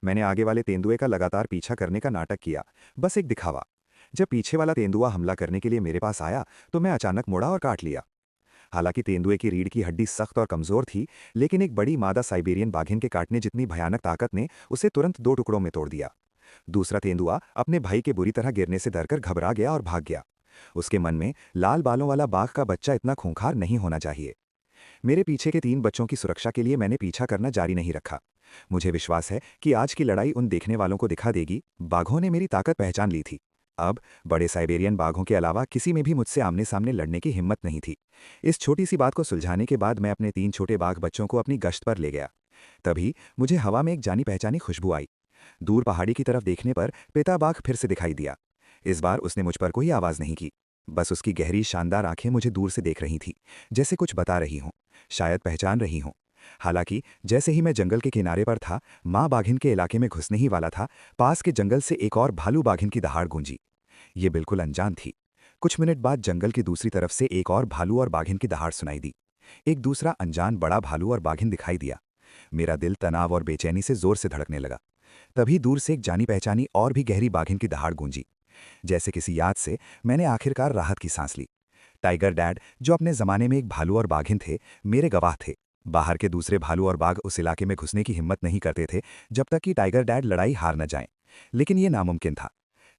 मैंने आगे वाले तेंदुए का लगातार पीछा करने का नाटक किया, बस एक दिखावा। जब पीछे वाला तेंदुआ हमला करने के लिए मेरे पास आया तो मैं अचानक मुड़ा और काट लिया। हालांकि तेंदुए की रीढ़ की हड्डी सख्त और कमजोर थी, लेकिन एक बड़ी मादा साइबेरियन बाघिन के काटने जितनी भयानक ताकत ने उसे तुरंत 2 टुकड़ों में तोड़ दिया। दूसरा तेंदुआ अपने भाई के बुरी तरह गिरने से डरकर घबरा गया और भाग गया। उसके मन में लाल बालों वाला बाघ का बच्चा इतना खूंखार नहीं होना चाहिए। मेरे पीछे के 3 बच्चों की सुरक्षा के लिए मैंने पीछा करना जारी नहीं रखा। मुझे विश्वास है कि आज की लड़ाई उन देखने वालों को दिखा देगी, बाघों ने मेरी ताकत पहचान ली थी। अब बड़े साइबेरियन बाघों के अलावा किसी में भी मुझसे आमने सामने लड़ने की हिम्मत नहीं थी। इस छोटी सी बात को सुलझाने के बाद मैं अपने 3 छोटे बाघ बच्चों को अपनी गश्त पर ले गया। तभी मुझे हवा में एक जानी पहचानी खुशबू आई। दूर पहाड़ी की तरफ देखने पर पिता बाघ फिर से दिखाई दिया। इस बार उसने मुझ पर कोई आवाज नहीं की, बस उसकी गहरी शानदार आंखें मुझे दूर से देख रही थीं, जैसे कुछ बता रही हों, शायद पहचान रही हों। हालांकि जैसे ही मैं जंगल के किनारे पर था, माँ बाघिन के इलाके में घुसने ही वाला था, पास के जंगल से एक और भालू बाघिन की दहाड़ गूंजी। ये बिल्कुल अनजान थी। कुछ मिनट बाद जंगल की दूसरी तरफ से एक और भालू और बाघिन की दहाड़ सुनाई दी। एक दूसरा अनजान बड़ा भालू और बाघिन दिखाई दिया। मेरा दिल तनाव और बेचैनी से जोर से धड़कने लगा। तभी दूर से एक जानी पहचानी और भी गहरी बाघिन की दहाड़ गूंजी। जैसे किसी याद से मैंने आखिरकार राहत की सांस ली। टाइगर डैड, जो अपने जमाने में एक भालू और बाघिन थे, मेरे गवाह थे। बाहर के दूसरे भालू और बाघ उस इलाके में घुसने की हिम्मत नहीं करते थे जब तक कि टाइगर डैड लड़ाई हार न जाएं। लेकिन ये नामुमकिन था।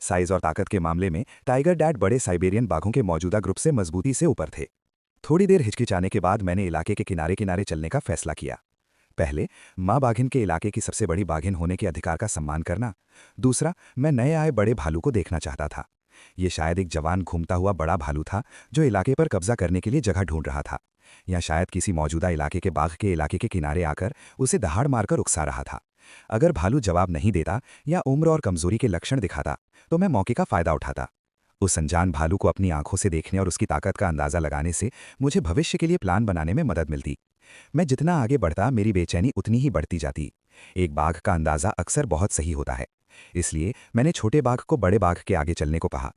साइज और ताकत के मामले में टाइगर डैड बड़े साइबेरियन बाघों के मौजूदा ग्रुप से मजबूती से ऊपर थे। थोड़ी देर हिचकिचाने के बाद मैंने इलाके के किनारे किनारे चलने का फैसला किया। पहले, माँ बाघिन के इलाके की सबसे बड़ी बाघिन होने के अधिकार का सम्मान करना। दूसरा, मैं नए आए बड़े भालू को देखना चाहता था। ये शायद एक जवान घूमता हुआ बड़ा भालू था जो इलाके पर कब्जा करने के लिए जगह ढूंढ रहा था, या शायद किसी मौजूदा इलाके के बाघ के इलाके के किनारे आकर उसे दहाड़ मारकर उकसा रहा था। अगर भालू जवाब नहीं देता या उम्र और कमजोरी के लक्षण दिखाता तो मैं मौके का फायदा उठाता। उस अनजान भालू को अपनी आंखों से देखने और उसकी ताकत का अंदाजा लगाने से मुझे भविष्य के लिए प्लान बनाने में मदद मिलती। मैं जितना आगे बढ़ता, मेरी बेचैनी उतनी ही बढ़ती जाती। एक बाघ का अंदाजा अक्सर बहुत सही होता है, इसलिए मैंने छोटे बाघ को बड़े बाघ के आगे चलने को कहा।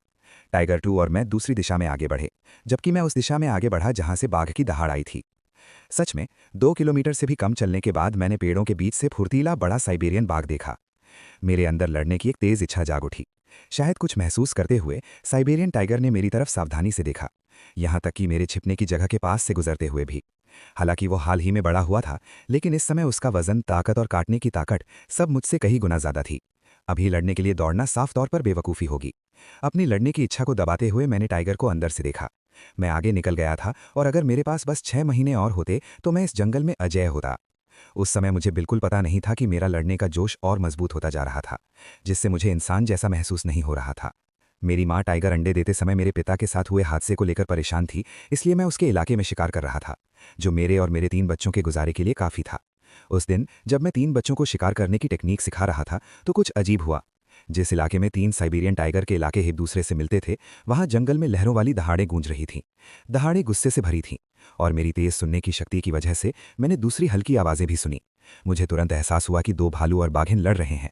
टाइगर 2 और मैं दूसरी दिशा में आगे बढ़े, जबकि मैं उस दिशा में आगे बढ़ा जहां से बाघ की दहाड़ आई थी। सच में 2 किलोमीटर से भी कम चलने के बाद मैंने पेड़ों के बीच से फुर्तीला बड़ा साइबेरियन बाघ देखा। मेरे अंदर लड़ने की एक तेज इच्छा जाग उठी। शायद कुछ महसूस करते हुए साइबेरियन टाइगर ने मेरी तरफ सावधानी से देखा, यहां तक कि मेरे छिपने की जगह के पास से गुजरते हुए भी। हालांकि वो हाल ही में बड़ा हुआ था, लेकिन इस समय उसका वजन, ताकत और काटने की ताकत सब मुझसे कहीं गुना ज्यादा थी। अभी लड़ने के लिए दौड़ना साफ तौर पर बेवकूफ़ी होगी। अपनी लड़ने की इच्छा को दबाते हुए मैंने टाइगर को अंदर से देखा। मैं आगे निकल गया था और अगर मेरे पास बस 6 महीने और होते तो मैं इस जंगल में अजेय होता। उस समय मुझे बिल्कुल पता नहीं था कि मेरा लड़ने का जोश और मजबूत होता जा रहा था, जिससे मुझे इंसान जैसा महसूस नहीं हो रहा था। मेरी माँ टाइगर अंडे देते समय मेरे पिता के साथ हुए हादसे को लेकर परेशान थी, इसलिए मैं उसके इलाके में शिकार कर रहा था, जो मेरे और मेरे 3 बच्चों के गुजारे के लिए काफ़ी था। उस दिन जब मैं 3 बच्चों को शिकार करने की टेक्निक सिखा रहा था तो कुछ अजीब हुआ। जिस इलाके में 3 साइबेरियन टाइगर के इलाके एक दूसरे से मिलते थे, वहां जंगल में लहरों वाली दहाड़ें गूंज रही थीं। दहाड़ें गुस्से से भरी थीं और मेरी तेज सुनने की शक्ति की वजह से मैंने दूसरी हल्की आवाज़ें भी सुनी। मुझे तुरंत एहसास हुआ कि 2 भालू और बाघिन लड़ रहे हैं।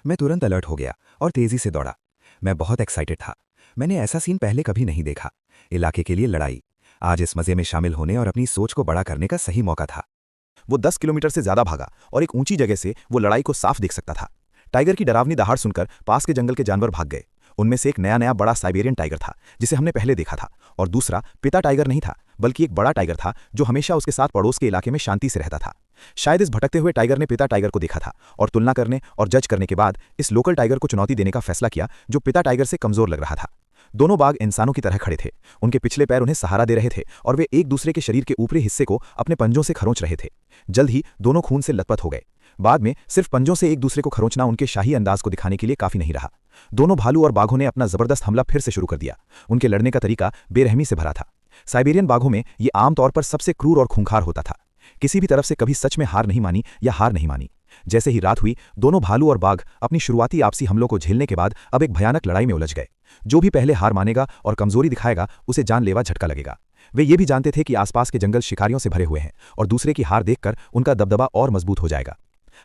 मैं तुरंत अलर्ट हो गया और तेजी से दौड़ा। मैं बहुत एक्साइटेड था। मैंने ऐसा सीन पहले कभी नहीं देखा। इलाके के लिए लड़ाई। आज इस मजे में शामिल होने और अपनी सोच को बड़ा करने का सही मौका था। वो 10 किलोमीटर से ज्यादा भागा और एक ऊंची जगह से वो लड़ाई को साफ देख सकता था। टाइगर की डरावनी दहाड़ सुनकर पास के जंगल के जानवर भाग गए। उनमें से एक नया बड़ा साइबेरियन टाइगर था जिसे हमने पहले देखा था, और दूसरा पिता टाइगर नहीं था बल्कि एक बड़ा टाइगर था जो हमेशा उसके साथ पड़ोस के इलाके में शांति से रहता था। शायद इस भटकते हुए टाइगर ने पिता टाइगर को देखा था और तुलना करने और जज करने के बाद इस लोकल टाइगर को चुनौती देने का फैसला किया जो पिता टाइगर से कमजोर लग रहा था। दोनों बाघ इंसानों की तरह खड़े थे। उनके पिछले पैर उन्हें सहारा दे रहे थे और वे एक दूसरे के शरीर के ऊपरी हिस्से को अपने पंजों से खरोंच रहे थे। जल्द ही दोनों खून से लथपथ हो गए। बाद में सिर्फ पंजों से एक दूसरे को खरोंचना उनके शाही अंदाज को दिखाने के लिए काफी नहीं रहा। दोनों भालू और बाघों ने अपना जबरदस्त हमला फिर से शुरू कर दिया। उनके लड़ने का तरीका बेरहमी से भरा था। साइबेरियन बाघों में ये आमतौर पर सबसे क्रूर और खूंखार होता था। किसी भी तरफ से कभी सच में हार नहीं मानी या हार नहीं मानी। जैसे ही रात हुई, दोनों भालू और बाघ अपनी शुरुआती आपसी हमलों को झेलने के बाद अब एक भयानक लड़ाई में उलझ गए। जो भी पहले हार मानेगा और कमजोरी दिखाएगा उसे जानलेवा झटका लगेगा। वे ये भी जानते थे कि आसपास के जंगल शिकारियों से भरे हुए हैं और दूसरे की हार देखकर उनका दबदबा और मजबूत हो जाएगा।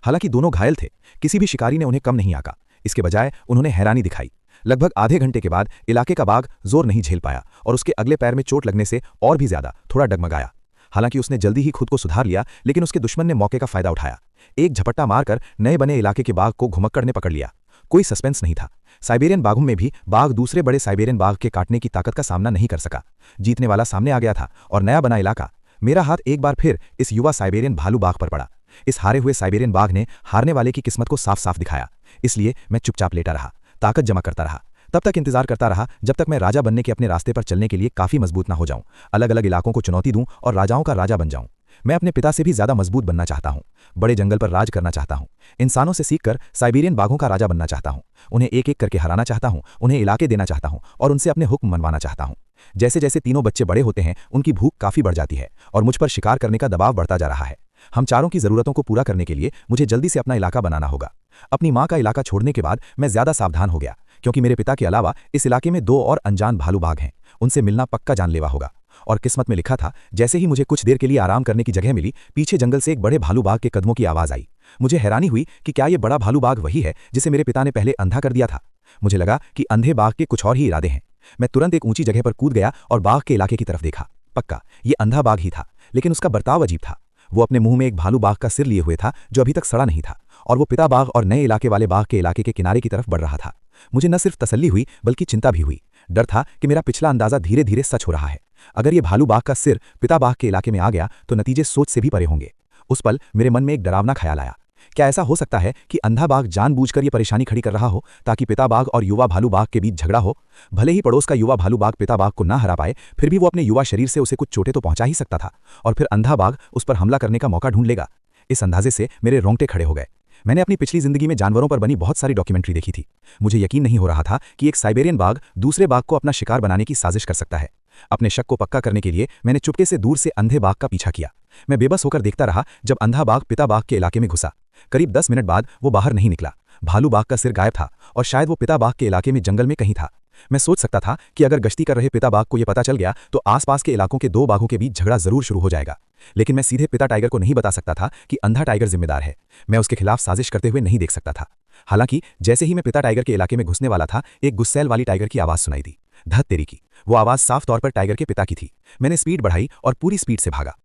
हालांकि दोनों घायल थे, किसी भी शिकारी ने उन्हें कम नहीं आंका। इसके बजाय उन्होंने हैरानी दिखाई। लगभग आधे घंटे के बाद इलाके का बाघ जोर नहीं झेल पाया और उसके अगले पैर में चोट लगने से और भी ज्यादा थोड़ा डगमगाया। हालांकि उसने जल्दी ही खुद को सुधार लिया, लेकिन उसके दुश्मन ने मौके का फायदा उठाया। एक झपट्टा मारकर नए बने इलाके के बाघ को घुमक्कड़ ने पकड़ लिया। कोई सस्पेंस नहीं था। साइबेरियन बाघों में भी बाघ दूसरे बड़े साइबेरियन बाघ के काटने की ताकत का सामना नहीं कर सका। जीतने वाला सामने आ गया था और नया बना इलाका। मेरा हाथ एक बार फिर इस युवा साइबेरियन भालू बाघ पर पड़ा। इस हारे हुए साइबेरियन बाघ ने हारने वाले की किस्मत को साफ साफ दिखाया। इसलिए मैं चुपचाप लेटा रहा, ताकत जमा करता रहा। तब तक इंतजार करता रहा जब तक मैं राजा बनने के अपने रास्ते पर चलने के लिए काफी मजबूत ना हो जाऊं, अलग अलग इलाकों को चुनौती दूं और राजाओं का राजा बन जाऊं। मैं अपने पिता से भी ज्यादा मजबूत बनना चाहता हूं, बड़े जंगल पर राज करना चाहता हूं, इंसानों से सीखकर साइबेरियन बाघों का राजा बनना चाहता हूं, उन्हें एक एक करके हराना चाहता हूं, उन्हें इलाके देना चाहता हूं और उनसे अपने हुक्म मनवाना चाहता हूं। जैसे जैसे तीनों बच्चे बड़े होते हैं, उनकी भूख काफी बढ़ जाती है और मुझ पर शिकार करने का दबाव बढ़ता जा रहा है। हम चारों की जरूरतों को पूरा करने के लिए मुझे जल्दी से अपना इलाका बनाना होगा। अपनी मां का इलाका छोड़ने के बाद मैं ज्यादा सावधान हो गया, क्योंकि मेरे पिता के अलावा इस इलाके में 2 और अनजान भालू बाघ हैं। उनसे मिलना पक्का जानलेवा होगा। और किस्मत में लिखा था, जैसे ही मुझे कुछ देर के लिए आराम करने की जगह मिली, पीछे जंगल से एक बड़े भालू बाघ के कदमों की आवाज आई। मुझे हैरानी हुई कि क्या ये बड़ा भालू बाघ वही है जिसे मेरे पिता ने पहले अंधा कर दिया था। मुझे लगा कि अंधे बाघ के कुछ और ही इरादे हैं। मैं तुरंत एक ऊंची जगह पर कूद गया और बाघ के इलाके की तरफ देखा। पक्का ये अंधा बाघ ही था, लेकिन उसका बर्ताव अजीब था। वो अपने मुंह में एक भालू बाघ का सिर लिए हुए था जो अभी तक सड़ा नहीं था, और वो पिता बाघ और नए इलाके वाले बाघ के इलाके के किनारे की तरफ बढ़ रहा था। मुझे न सिर्फ तसल्ली हुई बल्कि चिंता भी हुई। डर था कि मेरा पिछला अंदाजा धीरे धीरे सच हो रहा है। अगर ये भालू बाघ का सिर पिता बाघ के इलाके में आ गया तो नतीजे सोच से भी परे होंगे। उस पल मेरे मन में एक डरावना ख्याल आया। क्या ऐसा हो सकता है कि अंधा बाघ जानबूझकर ये परेशानी खड़ी कर रहा हो ताकि पिता बाघ और युवा भालू बाघ के बीच झगड़ा हो? भले ही पड़ोस का युवा भालू बाघ पिता बाघ को ना हरा पाए, फिर भी वो अपने युवा शरीर से उसे कुछ चोटें तो पहुंचा ही सकता था, और फिर अंधा बाघ उस पर हमला करने का मौका ढूंढ लेगा। इस अंदाजे से मेरे रोंगटे खड़े हो गए। मैंने अपनी पिछली जिंदगी में जानवरों पर बनी बहुत सारी डॉक्यूमेंट्री देखी थी। मुझे यकीन नहीं हो रहा था कि एक साइबेरियन बाघ दूसरे बाघ को अपना शिकार बनाने की साजिश कर सकता है। अपने शक को पक्का करने के लिए मैंने चुपके से दूर से अंधे बाघ का पीछा किया। मैं बेबस होकर देखता रहा जब अंधा बाघ पिता बाघ के इलाके में घुसा। करीब 10 मिनट बाद वो बाहर नहीं निकला। भालू बाघ का सिर गायब था और शायद वो पिता बाघ के इलाके में जंगल में कहीं था। मैं सोच सकता था कि अगर गश्ती कर रहे पिता बाघ को यह पता चल गया तो आसपास के इलाकों के 2 बाघों के बीच झगड़ा जरूर शुरू हो जाएगा। लेकिन मैं सीधे पिता टाइगर को नहीं बता सकता था कि अंधा टाइगर जिम्मेदार है। मैं उसके खिलाफ साजिश करते हुए नहीं देख सकता था। हालांकि जैसे ही मैं पिता टाइगर के इलाके में घुसने वाला था, एक गुस्सैल वाली टाइगर की आवाज सुनाई दी। धत तेरी की! वो आवाज साफ तौर पर टाइगर के पिता की थी। मैंने स्पीड बढ़ाई और पूरी स्पीड से भागा।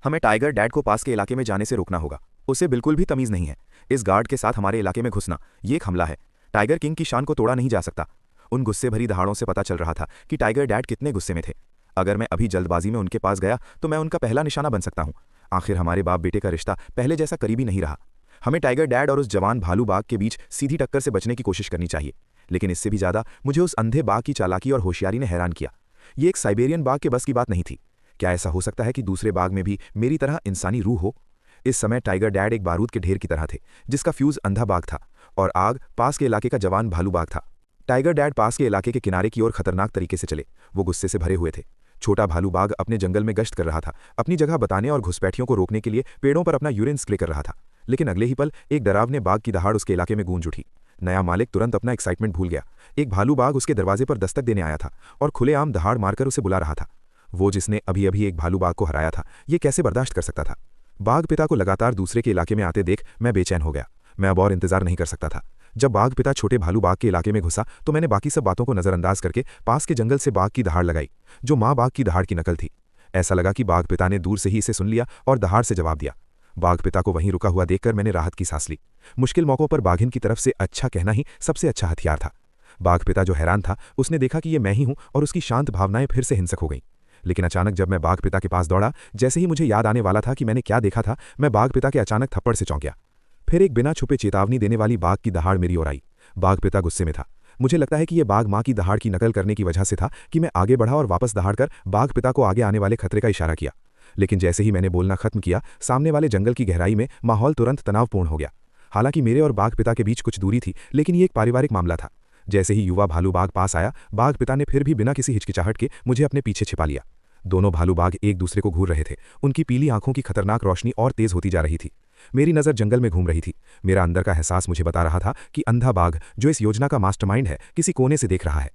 हमें टाइगर डैड को पास के इलाके में जाने से रोकना होगा। उसे बिल्कुल भी तमीज नहीं है। इस गार्ड के साथ हमारे इलाके में घुसना ये एक हमला है। टाइगर किंग की शान को तोड़ा नहीं जा सकता। उन गुस्से भरी दहाड़ों से पता चल रहा था कि टाइगर डैड कितने गुस्से में थे। अगर मैं अभी जल्दबाजी में उनके पास गया तो मैं उनका पहला निशाना बन सकता हूं। आखिर हमारे बाप बेटे का रिश्ता पहले जैसा करीबी नहीं रहा। हमें टाइगर डैड और उस जवान भालू बाघ के बीच सीधी टक्कर से बचने की कोशिश करनी चाहिए। लेकिन इससे भी ज्यादा मुझे उस अंधे बाघ की चालाकी और होशियारी ने हैरान किया। ये एक साइबेरियन बाघ के बस की बात नहीं थी। क्या ऐसा हो सकता है कि दूसरे बाघ में भी मेरी तरह इंसानी रूह हो? इस समय टाइगर डैड एक बारूद के ढेर की तरह थे, जिसका फ्यूज अंधा बाघ था और आग पास के इलाके का जवान भालू बाघ था। टाइगर डैड पास के इलाके के किनारे की ओर खतरनाक तरीके से चले। वो गुस्से से भरे हुए थे। छोटा भालू बाघ अपने जंगल में गश्त कर रहा था, अपनी जगह बताने और घुसपैठियों को रोकने के लिए पेड़ों पर अपना यूरिन स्प्रे कर रहा था। लेकिन अगले ही पल एक डरावने बाघ की दहाड़ उसके इलाके में गूंज उठी। नया मालिक तुरंत अपना एक्साइटमेंट भूल गया। एक भालू बाघ उसके दरवाजे पर दस्तक देने आया था और खुलेआम दहाड़ मारकर उसे बुला रहा था। वो जिसने अभी अभी एक भालू बाघ को हराया था, ये कैसे बर्दाश्त कर सकता था? बाघ पिता को लगातार दूसरे के इलाके में आते देख मैं बेचैन हो गया। मैं अब और इंतजार नहीं कर सकता था। जब बाघ पिता छोटे भालू बाघ के इलाके में घुसा तो मैंने बाकी सब बातों को नजरअंदाज करके पास के जंगल से बाघ की दहाड़ लगाई, जो माँ बाघ की दहाड़ की नकल थी। ऐसा लगा कि बाघ पिता ने दूर से ही इसे सुन लिया और दहाड़ से जवाब दिया। बाघ पिता को वहीं रुका हुआ देखकर मैंने राहत की सांस ली। मुश्किल मौकों पर बाघिन की तरफ से अच्छा कहना ही सबसे अच्छा हथियार था। बाघ पिता जो हैरान था, उसने देखा कि ये मैं ही हूं और उसकी शांत भावनाएं फिर से हिंसक हो गईं। लेकिन अचानक जब मैं बाघ पिता के पास दौड़ा, जैसे ही मुझे याद आने वाला था कि मैंने क्या देखा था, मैं बाघ पिता के अचानक थप्पड़ से चौंक गया। फिर एक बिना छुपे चेतावनी देने वाली बाघ की दहाड़ मेरी ओर आई। बाघ पिता गुस्से में था। मुझे लगता है कि यह बाघ माँ की दहाड़ की नकल करने की वजह से था कि मैं आगे बढ़ा और वापस दहाड़ कर बाघ पिता को आगे आने वाले खतरे का इशारा किया। लेकिन जैसे ही मैंने बोलना खत्म किया, सामने वाले जंगल की गहराई में माहौल तुरंत तनावपूर्ण हो गया। हालांकि मेरे और बाघ पिता के बीच कुछ दूरी थी, लेकिन ये एक पारिवारिक मामला था। जैसे ही युवा भालू बाघ पास आया, बाघ पिता ने फिर भी बिना किसी हिचकिचाहट के मुझे अपने पीछे छिपा लिया। दोनों भालू बाघ एक दूसरे को घूर रहे थे। उनकी पीली आंखों की खतरनाक रोशनी और तेज होती जा रही थी। मेरी नज़र जंगल में घूम रही थी। मेरा अंदर का एहसास मुझे बता रहा था कि अंधा बाघ, जो इस योजना का मास्टरमाइंड है, किसी कोने से देख रहा है।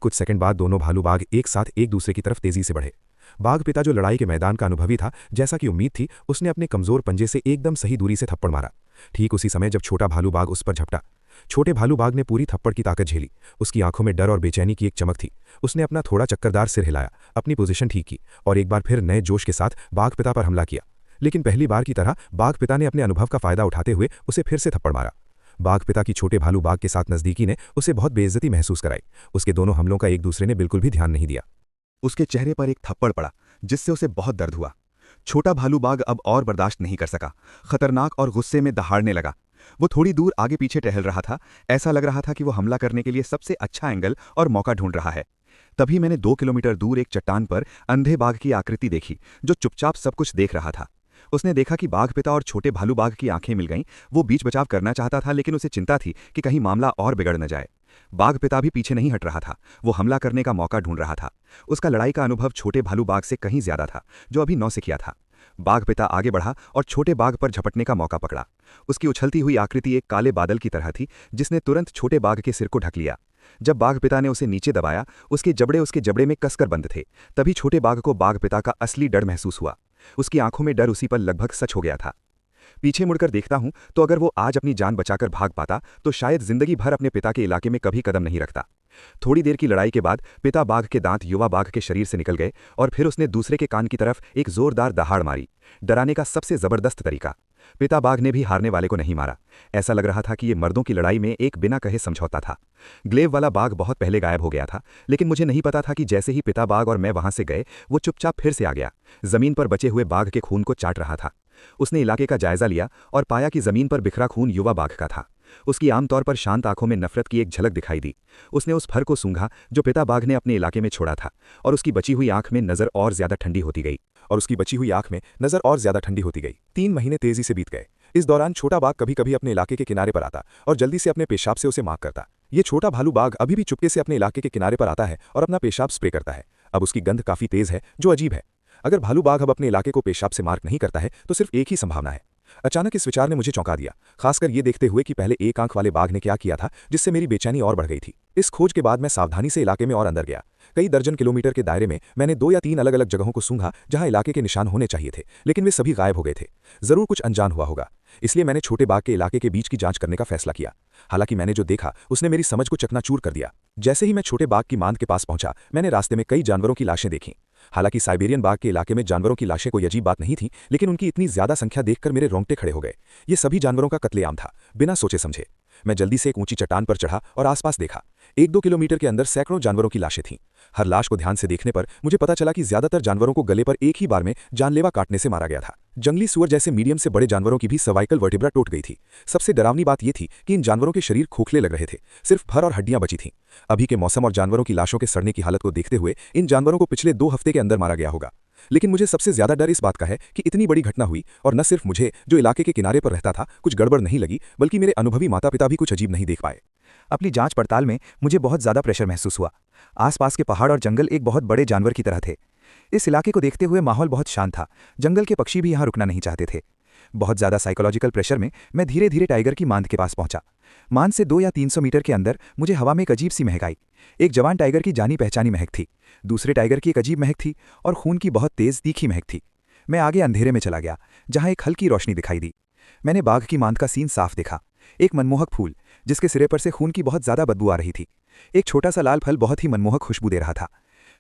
कुछ सेकंड बाद दोनों भालू बाघ एक साथ एक दूसरे की तरफ तेजी से बढ़े। बाघ पिता, जो लड़ाई के मैदान का अनुभवी था, जैसा कि उम्मीद थी, उसने अपने कमजोर पंजे से एकदम सही दूरी से थप्पड़ मारा। ठीक उसी समय जब छोटा भालू बाघ उस पर झपटा, छोटे भालू बाघ ने पूरी थप्पड़ की ताकत झेली। उसकी आंखों में डर और बेचैनी की एक चमक थी। उसने अपना थोड़ा चक्करदार सिर हिलाया, अपनी पोजीशन ठीक की और एक बार फिर नए जोश के साथ बाघ पिता पर हमला किया। लेकिन पहली बार की तरह बाघ पिता ने अपने अनुभव का फायदा उठाते हुए उसे फिर से थप्पड़ मारा। बाघ पिता की छोटे भालू बाघ के साथ नजदीकी ने उसे बहुत बेइज्जती महसूस कराई। उसके दोनों हमलों का एक दूसरे ने बिल्कुल भी ध्यान नहीं दिया। उसके चेहरे पर एक थप्पड़ पड़ा जिससे उसे बहुत दर्द हुआ। छोटा भालू बाघ अब और बर्दाश्त नहीं कर सका, खतरनाक और गुस्से में दहाड़ने लगा। वो थोड़ी दूर आगे पीछे टहल रहा था। ऐसा लग रहा था कि वो हमला करने के लिए सबसे अच्छा एंगल और मौका ढूंढ रहा है। तभी मैंने 2 किलोमीटर दूर एक चट्टान पर अंधे बाघ की आकृति देखी जो चुपचाप सब कुछ देख रहा था। उसने देखा कि बाघ पिता और छोटे भालू बाघ की आंखें मिल गईं। वो बीच बचाव करना चाहता था, लेकिन उसे चिंता थी कि कहीं मामला और बिगड़ न जाए। बाघ पिता भी पीछे नहीं हट रहा था। वो हमला करने का मौका ढूंढ रहा था। उसका लड़ाई का अनुभव छोटे भालू बाघ से कहीं ज्यादा था, जो अभी नौ से किया था। बाघ पिता आगे बढ़ा और छोटे बाघ पर झपटने का मौका पकड़ा। उसकी उछलती हुई आकृति एक काले बादल की तरह थी, जिसने तुरंत छोटे बाघ के सिर को ढक लिया। जब बाघ पिता ने उसे नीचे दबाया, उसके जबड़े में कसकर बंद थे। तभी छोटे बाघ को बाघ पिता का असली डर महसूस हुआ। उसकी आंखों में डर उसी पर लगभग सच हो गया था। पीछे मुड़कर देखता हूं तो अगर वो आज अपनी जान बचाकर भाग पाता तो शायद जिंदगी भर अपने पिता के इलाके में कभी कदम नहीं रखता। थोड़ी देर की लड़ाई के बाद पिता बाघ के दांत युवा बाघ के शरीर से निकल गए और फिर उसने दूसरे के कान की तरफ एक जोरदार दहाड़ मारी। डराने का सबसे जबरदस्त तरीका। पिता बाघ ने भी हारने वाले को नहीं मारा। ऐसा लग रहा था कि ये मर्दों की लड़ाई में एक बिना कहे समझौता था। ग्लेव वाला बाघ बहुत पहले गायब हो गया था, लेकिन मुझे नहीं पता था कि जैसे ही पिता बाघ और मैं वहां से गए, वो चुपचाप फिर से आ गया। जमीन पर बचे हुए बाघ के खून को चाट रहा था। उसने इलाके का जायजा लिया और पाया कि जमीन पर बिखरा खून युवा बाघ का था। उसकी आमतौर पर शांत आंखों में नफरत की एक झलक दिखाई दी। उसने उस फर को सूंघा जो पिता बाघ ने अपने इलाके में छोड़ा था, और उसकी बची हुई आंख में नजर और ज्यादा ठंडी होती गई। 3 महीने तेजी से बीत गए। इस दौरान छोटा बाघ कभी कभी अपने इलाके के किनारे पर आता और जल्दी से अपने पेशाब से उसे मार्क करता। ये छोटा भालू बाघ अभी भी चुपके से अपने इलाके के किनारे पर आता है और अपना पेशाब स्प्रे करता है। अब उसकी गंध काफी तेज है, जो अजीब है। अगर भालू बाघ अब अपने इलाके को पेशाब से मार्क नहीं करता है तो सिर्फ एक ही संभावना है। अचानक इस विचार ने मुझे चौंका दिया, खासकर ये देखते हुए कि पहले एक आंख वाले बाघ ने क्या किया था, जिससे मेरी बेचैनी और बढ़ गई थी। इस खोज के बाद मैं सावधानी से इलाके में और अंदर गया। कई दर्जन किलोमीटर के दायरे में मैंने 2 या 3 अलग अलग जगहों को सूंघा जहां इलाके के निशान होने चाहिए थे, लेकिन वे सभी गायब हो गए थे। जरूर कुछ अनजान हुआ होगा, इसलिए मैंने छोटे बाघ के इलाके के बीच की जांच करने का फैसला किया। हालांकि मैंने जो देखा उसने मेरी समझ को चकनाचूर कर दिया। जैसे ही मैं छोटे बाघ की मांद के पास पहुंचा, मैंने रास्ते में कई जानवरों की लाशें देखीं। हालांकि साइबेरियन बाघ के इलाके में जानवरों की लाशें कोई अजीब बात नहीं थी, लेकिन उनकी इतनी ज्यादा संख्या देखकर मेरे रोंगटे खड़े हो गए। ये सभी जानवरों का कत्लेआम था, बिना सोचे समझे। मैं जल्दी से एक ऊंची चट्टान पर चढ़ा और आसपास देखा। 1-2 किलोमीटर के अंदर सैकड़ों जानवरों की लाशें थीं। हर लाश को ध्यान से देखने पर मुझे पता चला कि ज्यादातर जानवरों को गले पर एक ही बार में जानलेवा काटने से मारा गया था। जंगली सुअर जैसे मीडियम से बड़े जानवरों की भी सर्वाइकल वर्टिब्रा टूट गई थी। सबसे डरावनी बात यह थी कि इन जानवरों के शरीर खोखले लग रहे थे, सिर्फ फर और हड्डियां बची थीं। अभी के मौसम और जानवरों की लाशों के सड़ने की हालत को देखते हुए इन जानवरों को पिछले 2 हफ्ते के अंदर मारा गया होगा। लेकिन मुझे सबसे ज्यादा डर इस बात का है कि इतनी बड़ी घटना हुई और न सिर्फ मुझे, जो इलाके के किनारे पर रहता था, कुछ गड़बड़ नहीं लगी, बल्कि मेरे अनुभवी माता पिता भी कुछ अजीब नहीं देख पाए। अपनी जांच पड़ताल में मुझे बहुत ज्यादा प्रेशर महसूस हुआ। आसपास के पहाड़ और जंगल एक बहुत बड़े जानवर की तरह थे। इस इलाके को देखते हुए माहौल बहुत शांत था। जंगल के पक्षी भी यहाँ रुकना नहीं चाहते थे। बहुत ज्यादा साइकोलॉजिकल प्रेशर में मैं धीरे धीरे टाइगर की मांद के पास पहुंचा। मांद से 2 या 300 मीटर के अंदर मुझे हवा में एक अजीब सी महक आई। एक जवान टाइगर की जानी पहचानी महक थी, दूसरे टाइगर की एक अजीब महक थी और खून की बहुत तेज तीखी महक थी। मैं आगे अंधेरे में चला गया, जहां एक हल्की रोशनी दिखाई दी। मैंने बाघ की मांद का सीन साफ देखा। एक मनमोहक फूल जिसके सिरे पर से खून की बहुत ज्यादा बदबू आ रही थी। एक छोटा सा लाल फल बहुत ही मनमोहक खुशबू दे रहा था।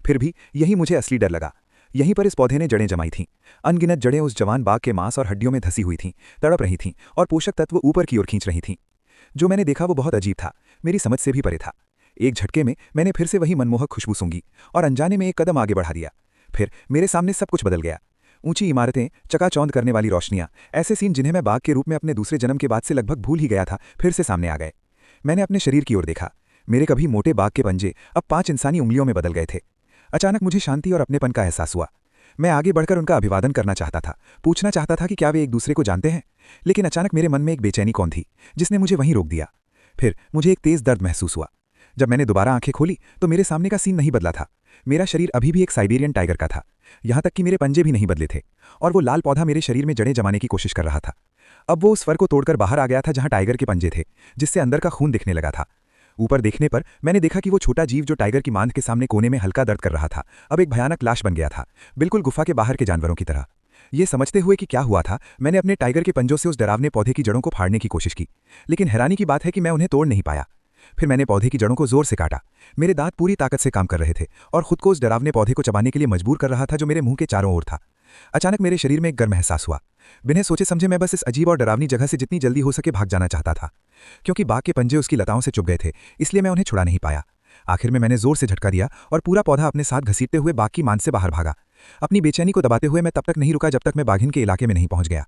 फिर भी यही मुझे असली डर लगा। यहीं पर इस पौधे ने जड़ें जमाई थीं। अनगिनत जड़ें उस जवान बाघ के मांस और हड्डियों में धसी हुई थीं, तड़प रही थीं और पोषक तत्व ऊपर की ओर खींच रही थीं। जो मैंने देखा वो बहुत अजीब था, मेरी समझ से भी परे था। एक झटके में मैंने फिर से वही मनमोहक खुशबू सूंघी और अनजाने में एक कदम आगे बढ़ा दिया। फिर मेरे सामने सब कुछ बदल गया। ऊंची इमारतें, चकाचौंध करने वाली रोशनियां, ऐसे सीन जिन्हें मैं बाघ के रूप में अपने दूसरे जन्म के बाद से लगभग भूल ही गया था, फिर से सामने आ गए। मैंने अपने शरीर की ओर देखा। मेरे कभी मोटे बाघ के पंजे अब 5 इंसानी उंगलियों में बदल गए थे। अचानक मुझे शांति और अपनेपन का एहसास हुआ। मैं आगे बढ़कर उनका अभिवादन करना चाहता था, पूछना चाहता था कि क्या वे एक दूसरे को जानते हैं, लेकिन अचानक मेरे मन में एक बेचैनी कौन थी जिसने मुझे वहीं रोक दिया। फिर मुझे एक तेज दर्द महसूस हुआ। जब मैंने दोबारा आंखें खोली तो मेरे सामने का सीन नहीं बदला था। मेरा शरीर अभी भी एक साइबेरियन टाइगर का था, यहां तक कि मेरे पंजे भी नहीं बदले थे, और वो लाल पौधा मेरे शरीर में जड़ें जमाने की कोशिश कर रहा था। अब वो उस फर को तोड़कर बाहर आ गया था जहां टाइगर के पंजे थे, जिससे अंदर का खून दिखने लगा था। ऊपर देखने पर मैंने देखा कि वो छोटा जीव जो टाइगर की मांद के सामने कोने में हल्का दर्द कर रहा था, अब एक भयानक लाश बन गया था, बिल्कुल गुफा के बाहर के जानवरों की तरह। ये समझते हुए कि क्या हुआ था, मैंने अपने टाइगर के पंजों से उस डरावने पौधे की जड़ों को फाड़ने की कोशिश की, लेकिन हैरानी की बात है कि मैं उन्हें तोड़ नहीं पाया। फिर मैंने पौधे की जड़ों को जोर से काटा। मेरे दांत पूरी ताकत से काम कर रहे थे और खुद को उस डरावने पौधे को चबाने के लिए मजबूर कर रहा था जो मेरे मुंह के चारों ओर था। अचानक मेरे शरीर में एक गर्म एहसास हुआ। बिना सोचे समझे मैं बस इस अजीब और डरावनी जगह से जितनी जल्दी हो सके भाग जाना चाहता था। क्योंकि बाघ के पंजे उसकी लताओं से चुभ गए थे, इसलिए मैं उन्हें छुड़ा नहीं पाया। आखिर में मैंने जोर से झटका दिया और पूरा पौधा अपने साथ घसीटते हुए बाघ की मान से बाहर भागा। अपनी बेचैनी को दबाते हुए मैं तब तक नहीं रुका जब तक मैं बाघिन के इलाके में नहीं पहुंच गया।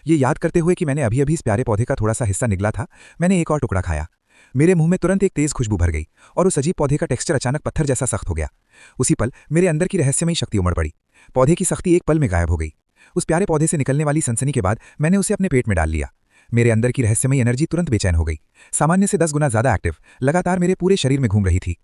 ये याद करते हुए कि मैंने अभी अभी इस प्यारे पौधे का थोड़ा सा हिस्सा निगला था, मैंने एक और टुकड़ा खाया। मेरे मुंह में तुरंत एक तेज खुशबू भर गई और उस अजीब पौधे का टेक्सचर अचानक पत्थर जैसा सख्त हो गया। उसी पल मेरे अंदर की रहस्यमयी शक्ति उमड़ पड़ी। पौधे की सख्ती एक पल में गायब हो गई। उस प्यारे पौधे से निकलने वाली सनसनी के बाद मैंने उसे अपने पेट में डाल लिया। मेरे अंदर की रहस्यमयी एनर्जी तुरंत बेचैन हो गई, सामान्य से 10 गुना ज्यादा एक्टिव, लगातार मेरे पूरे शरीर में घूम रही थी।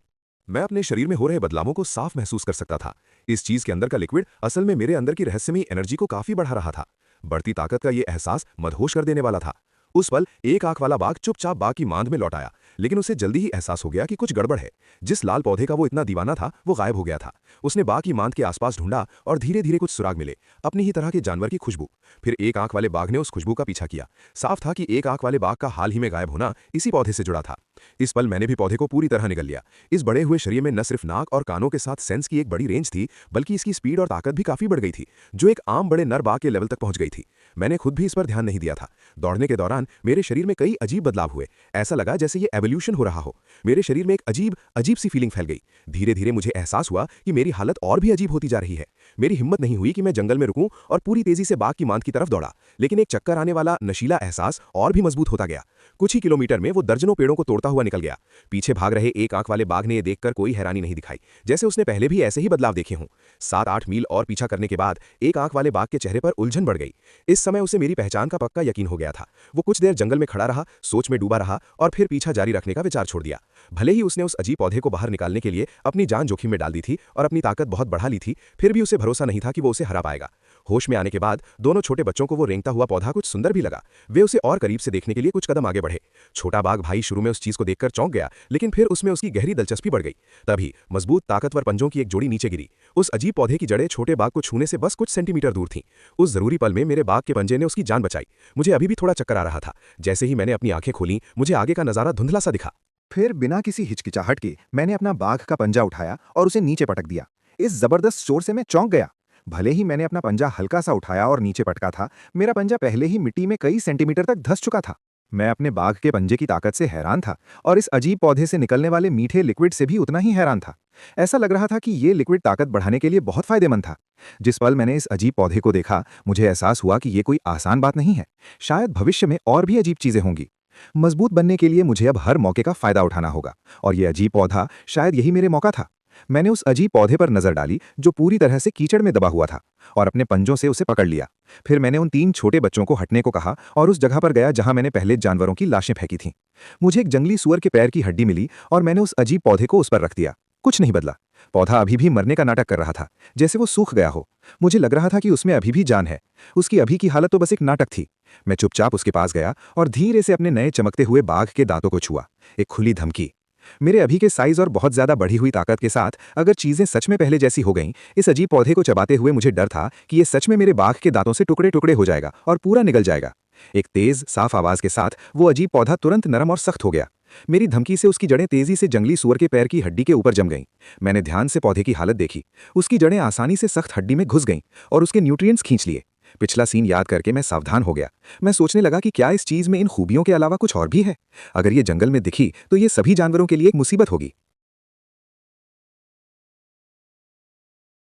मैं अपने शरीर में हो रहे बदलावों को साफ महसूस कर सकता था। इस चीज के अंदर का लिक्विड असल में मेरे अंदर की रहस्यमयी एनर्जी को काफी बढ़ा रहा था। बढ़ती ताकत का ये एहसास मदहोश कर देने वाला था। उस पल एक आंख वाला बाघ चुपचाप बाघ की मांद में लौट आया, लेकिन उसे जल्दी ही एहसास हो गया कि कुछ गड़बड़ है। जिस लाल पौधे का वो इतना दीवाना था वो गायब हो गया था। उसने बाघ की मांद के आसपास ढूंढा और धीरे धीरे कुछ सुराग मिले, अपनी ही तरह के जानवर की खुशबू। फिर एक आंख वाले बाघ ने उस खुशबू का पीछा किया। साफ था कि एक आंख वाले बाघ का हाल ही में गायब होना इसी पौधे से जुड़ा था। इस पल मैंने भी पौधे को पूरी तरह निगल लिया। इस बड़े हुए शरीर में न सिर्फ नाक और कानों के साथ सेंस की एक बड़ी रेंज थी, बल्कि इसकी स्पीड और ताकत भी काफी बढ़ गई थी, जो एक आम बड़े नर बाघ के लेवल तक पहुंच गई थी। मैंने खुद भी इस पर ध्यान नहीं दिया था। दौड़ने के दौरान मेरे शरीर में कई अजीब बदलाव हुए। ऐसा लगा जैसे ये एवोल्यूशन हो रहा हो। मेरे शरीर में एक अजीब सी फीलिंग फैल गई। धीरे धीरे मुझे एहसास हुआ कि मेरी हालत और भी अजीब होती जा रही है। मेरी हिम्मत नहीं हुई कि मैं जंगल में रुकूं और पूरी तेजी से बाघ की मांद की तरफ दौड़ा, लेकिन एक चक्कर आने वाला नशीला एहसास और भी मजबूत होता गया। कुछ ही किलोमीटर में वो दर्जनों पेड़ों को तोड़ता हुआ निकल गया। पीछे भाग रहे एक आंख वाले बाघ ने यह देखकर कोई हैरानी नहीं दिखाई, जैसे उसने पहले भी ऐसे ही बदलाव देखे हों। 7-8 मील और पीछा करने के बाद एक आंख वाले बाघ के चेहरे पर उलझन बढ़ गई। इस समय उसे मेरी पहचान का पक्का यकीन हो गया था। वो कुछ देर जंगल में खड़ा रहा, सोच में डूबा रहा और फिर पीछा जारी रखने का विचार छोड़ दिया। भले ही उसने उस अजीब पौधे को बाहर निकालने के लिए अपनी जान जोखिम में डाल दी थी और अपनी ताकत बहुत बढ़ा ली थी, फिर भी उसे भरोसा नहीं था कि वो उसे हरा पाएगा। होश में आने के बाद दोनों छोटे बच्चों को वो रेंगता हुआ पौधा कुछ सुंदर भी लगा। वे उसे और करीब से देखने के लिए कुछ कदम आगे बढ़े। छोटा बाघ भाई शुरू में उस चीज को देखकर चौंक गया, लेकिन फिर उसमें उसकी गहरी दिलचस्पी बढ़ गई। तभी मजबूत ताकतवर पंजों की एक जोड़ी नीचे गिरी। उस अजीब पौधे की जड़ें छोटे बाघ को छूने से बस कुछ सेंटीमीटर दूर थीं। उस जरूरी पल में मेरे बाघ के पंजे ने उसकी जान बचाई। मुझे अभी भी थोड़ा चक्कर आ रहा था। जैसे ही मैंने अपनी आंखें खोली, मुझे आगे का नजारा धुंधला सा दिखा। फिर बिना किसी हिचकिचाहट के मैंने अपना बाघ का पंजा उठाया और उसे नीचे पटक दिया। इस जबरदस्त शोर से मैं चौंक गया। भले ही मैंने अपना पंजा हल्का सा उठाया और नीचे पटका था, मेरा पंजा पहले ही मिट्टी में कई सेंटीमीटर तक धंस चुका था। मैं अपने बाघ के पंजे की ताकत से हैरान था और इस अजीब पौधे से निकलने वाले मीठे लिक्विड से भी उतना ही हैरान था। ऐसा लग रहा था कि ये लिक्विड ताकत बढ़ाने के लिए बहुत फायदेमंद था। जिस पल मैंने इस अजीब पौधे को देखा, मुझे एहसास हुआ कि ये कोई आसान बात नहीं है। शायद भविष्य में और भी अजीब चीजें होंगी। मजबूत बनने के लिए मुझे अब हर मौके का फायदा उठाना होगा, और ये अजीब पौधा शायद यही मेरे मौका था। मैंने उस अजीब पौधे पर नजर डाली जो पूरी तरह से कीचड़ में दबा हुआ था, और अपने पंजों से उसे पकड़ लिया। फिर मैंने उन 3 छोटे बच्चों को हटने को कहा और उस जगह पर गया जहां मैंने पहले जानवरों की लाशें फेंकी थीं। मुझे एक जंगली सूअर के पैर की हड्डी मिली और मैंने उस अजीब पौधे को उस पर रख दिया। कुछ नहीं बदला। पौधा अभी भी मरने का नाटक कर रहा था, जैसे वो सूख गया हो। मुझे लग रहा था कि उसमें अभी भी जान है। उसकी अभी की हालत तो बस एक नाटक थी। मैं चुपचाप उसके पास गया और धीरे से अपने नए चमकते हुए बाघ के दांतों को छुआ। एक खुली धमकी। मेरे अभी के साइज और बहुत ज्यादा बढ़ी हुई ताकत के साथ अगर चीजें सच में पहले जैसी हो गईं, इस अजीब पौधे को चबाते हुए मुझे डर था कि ये सच में मेरे बाघ के दांतों से टुकड़े टुकड़े हो जाएगा और पूरा निगल जाएगा। एक तेज साफ आवाज के साथ वो अजीब पौधा तुरंत नरम और सख्त हो गया। मेरी धमकी से उसकी जड़ें तेजी से जंगली सूअर के पैर की हड्डी के ऊपर जम गईं। मैंने ध्यान से पौधे की हालत देखी। उसकी जड़ें आसानी से सख्त हड्डी में घुस गईं और उसके न्यूट्रिएंट्स खींच लिए। पिछला सीन याद करके मैं सावधान हो गया। मैं सोचने लगा कि क्या इस चीज में इन खूबियों के अलावा कुछ और भी है। अगर ये जंगल में दिखी तो ये सभी जानवरों के लिए एक मुसीबत होगी।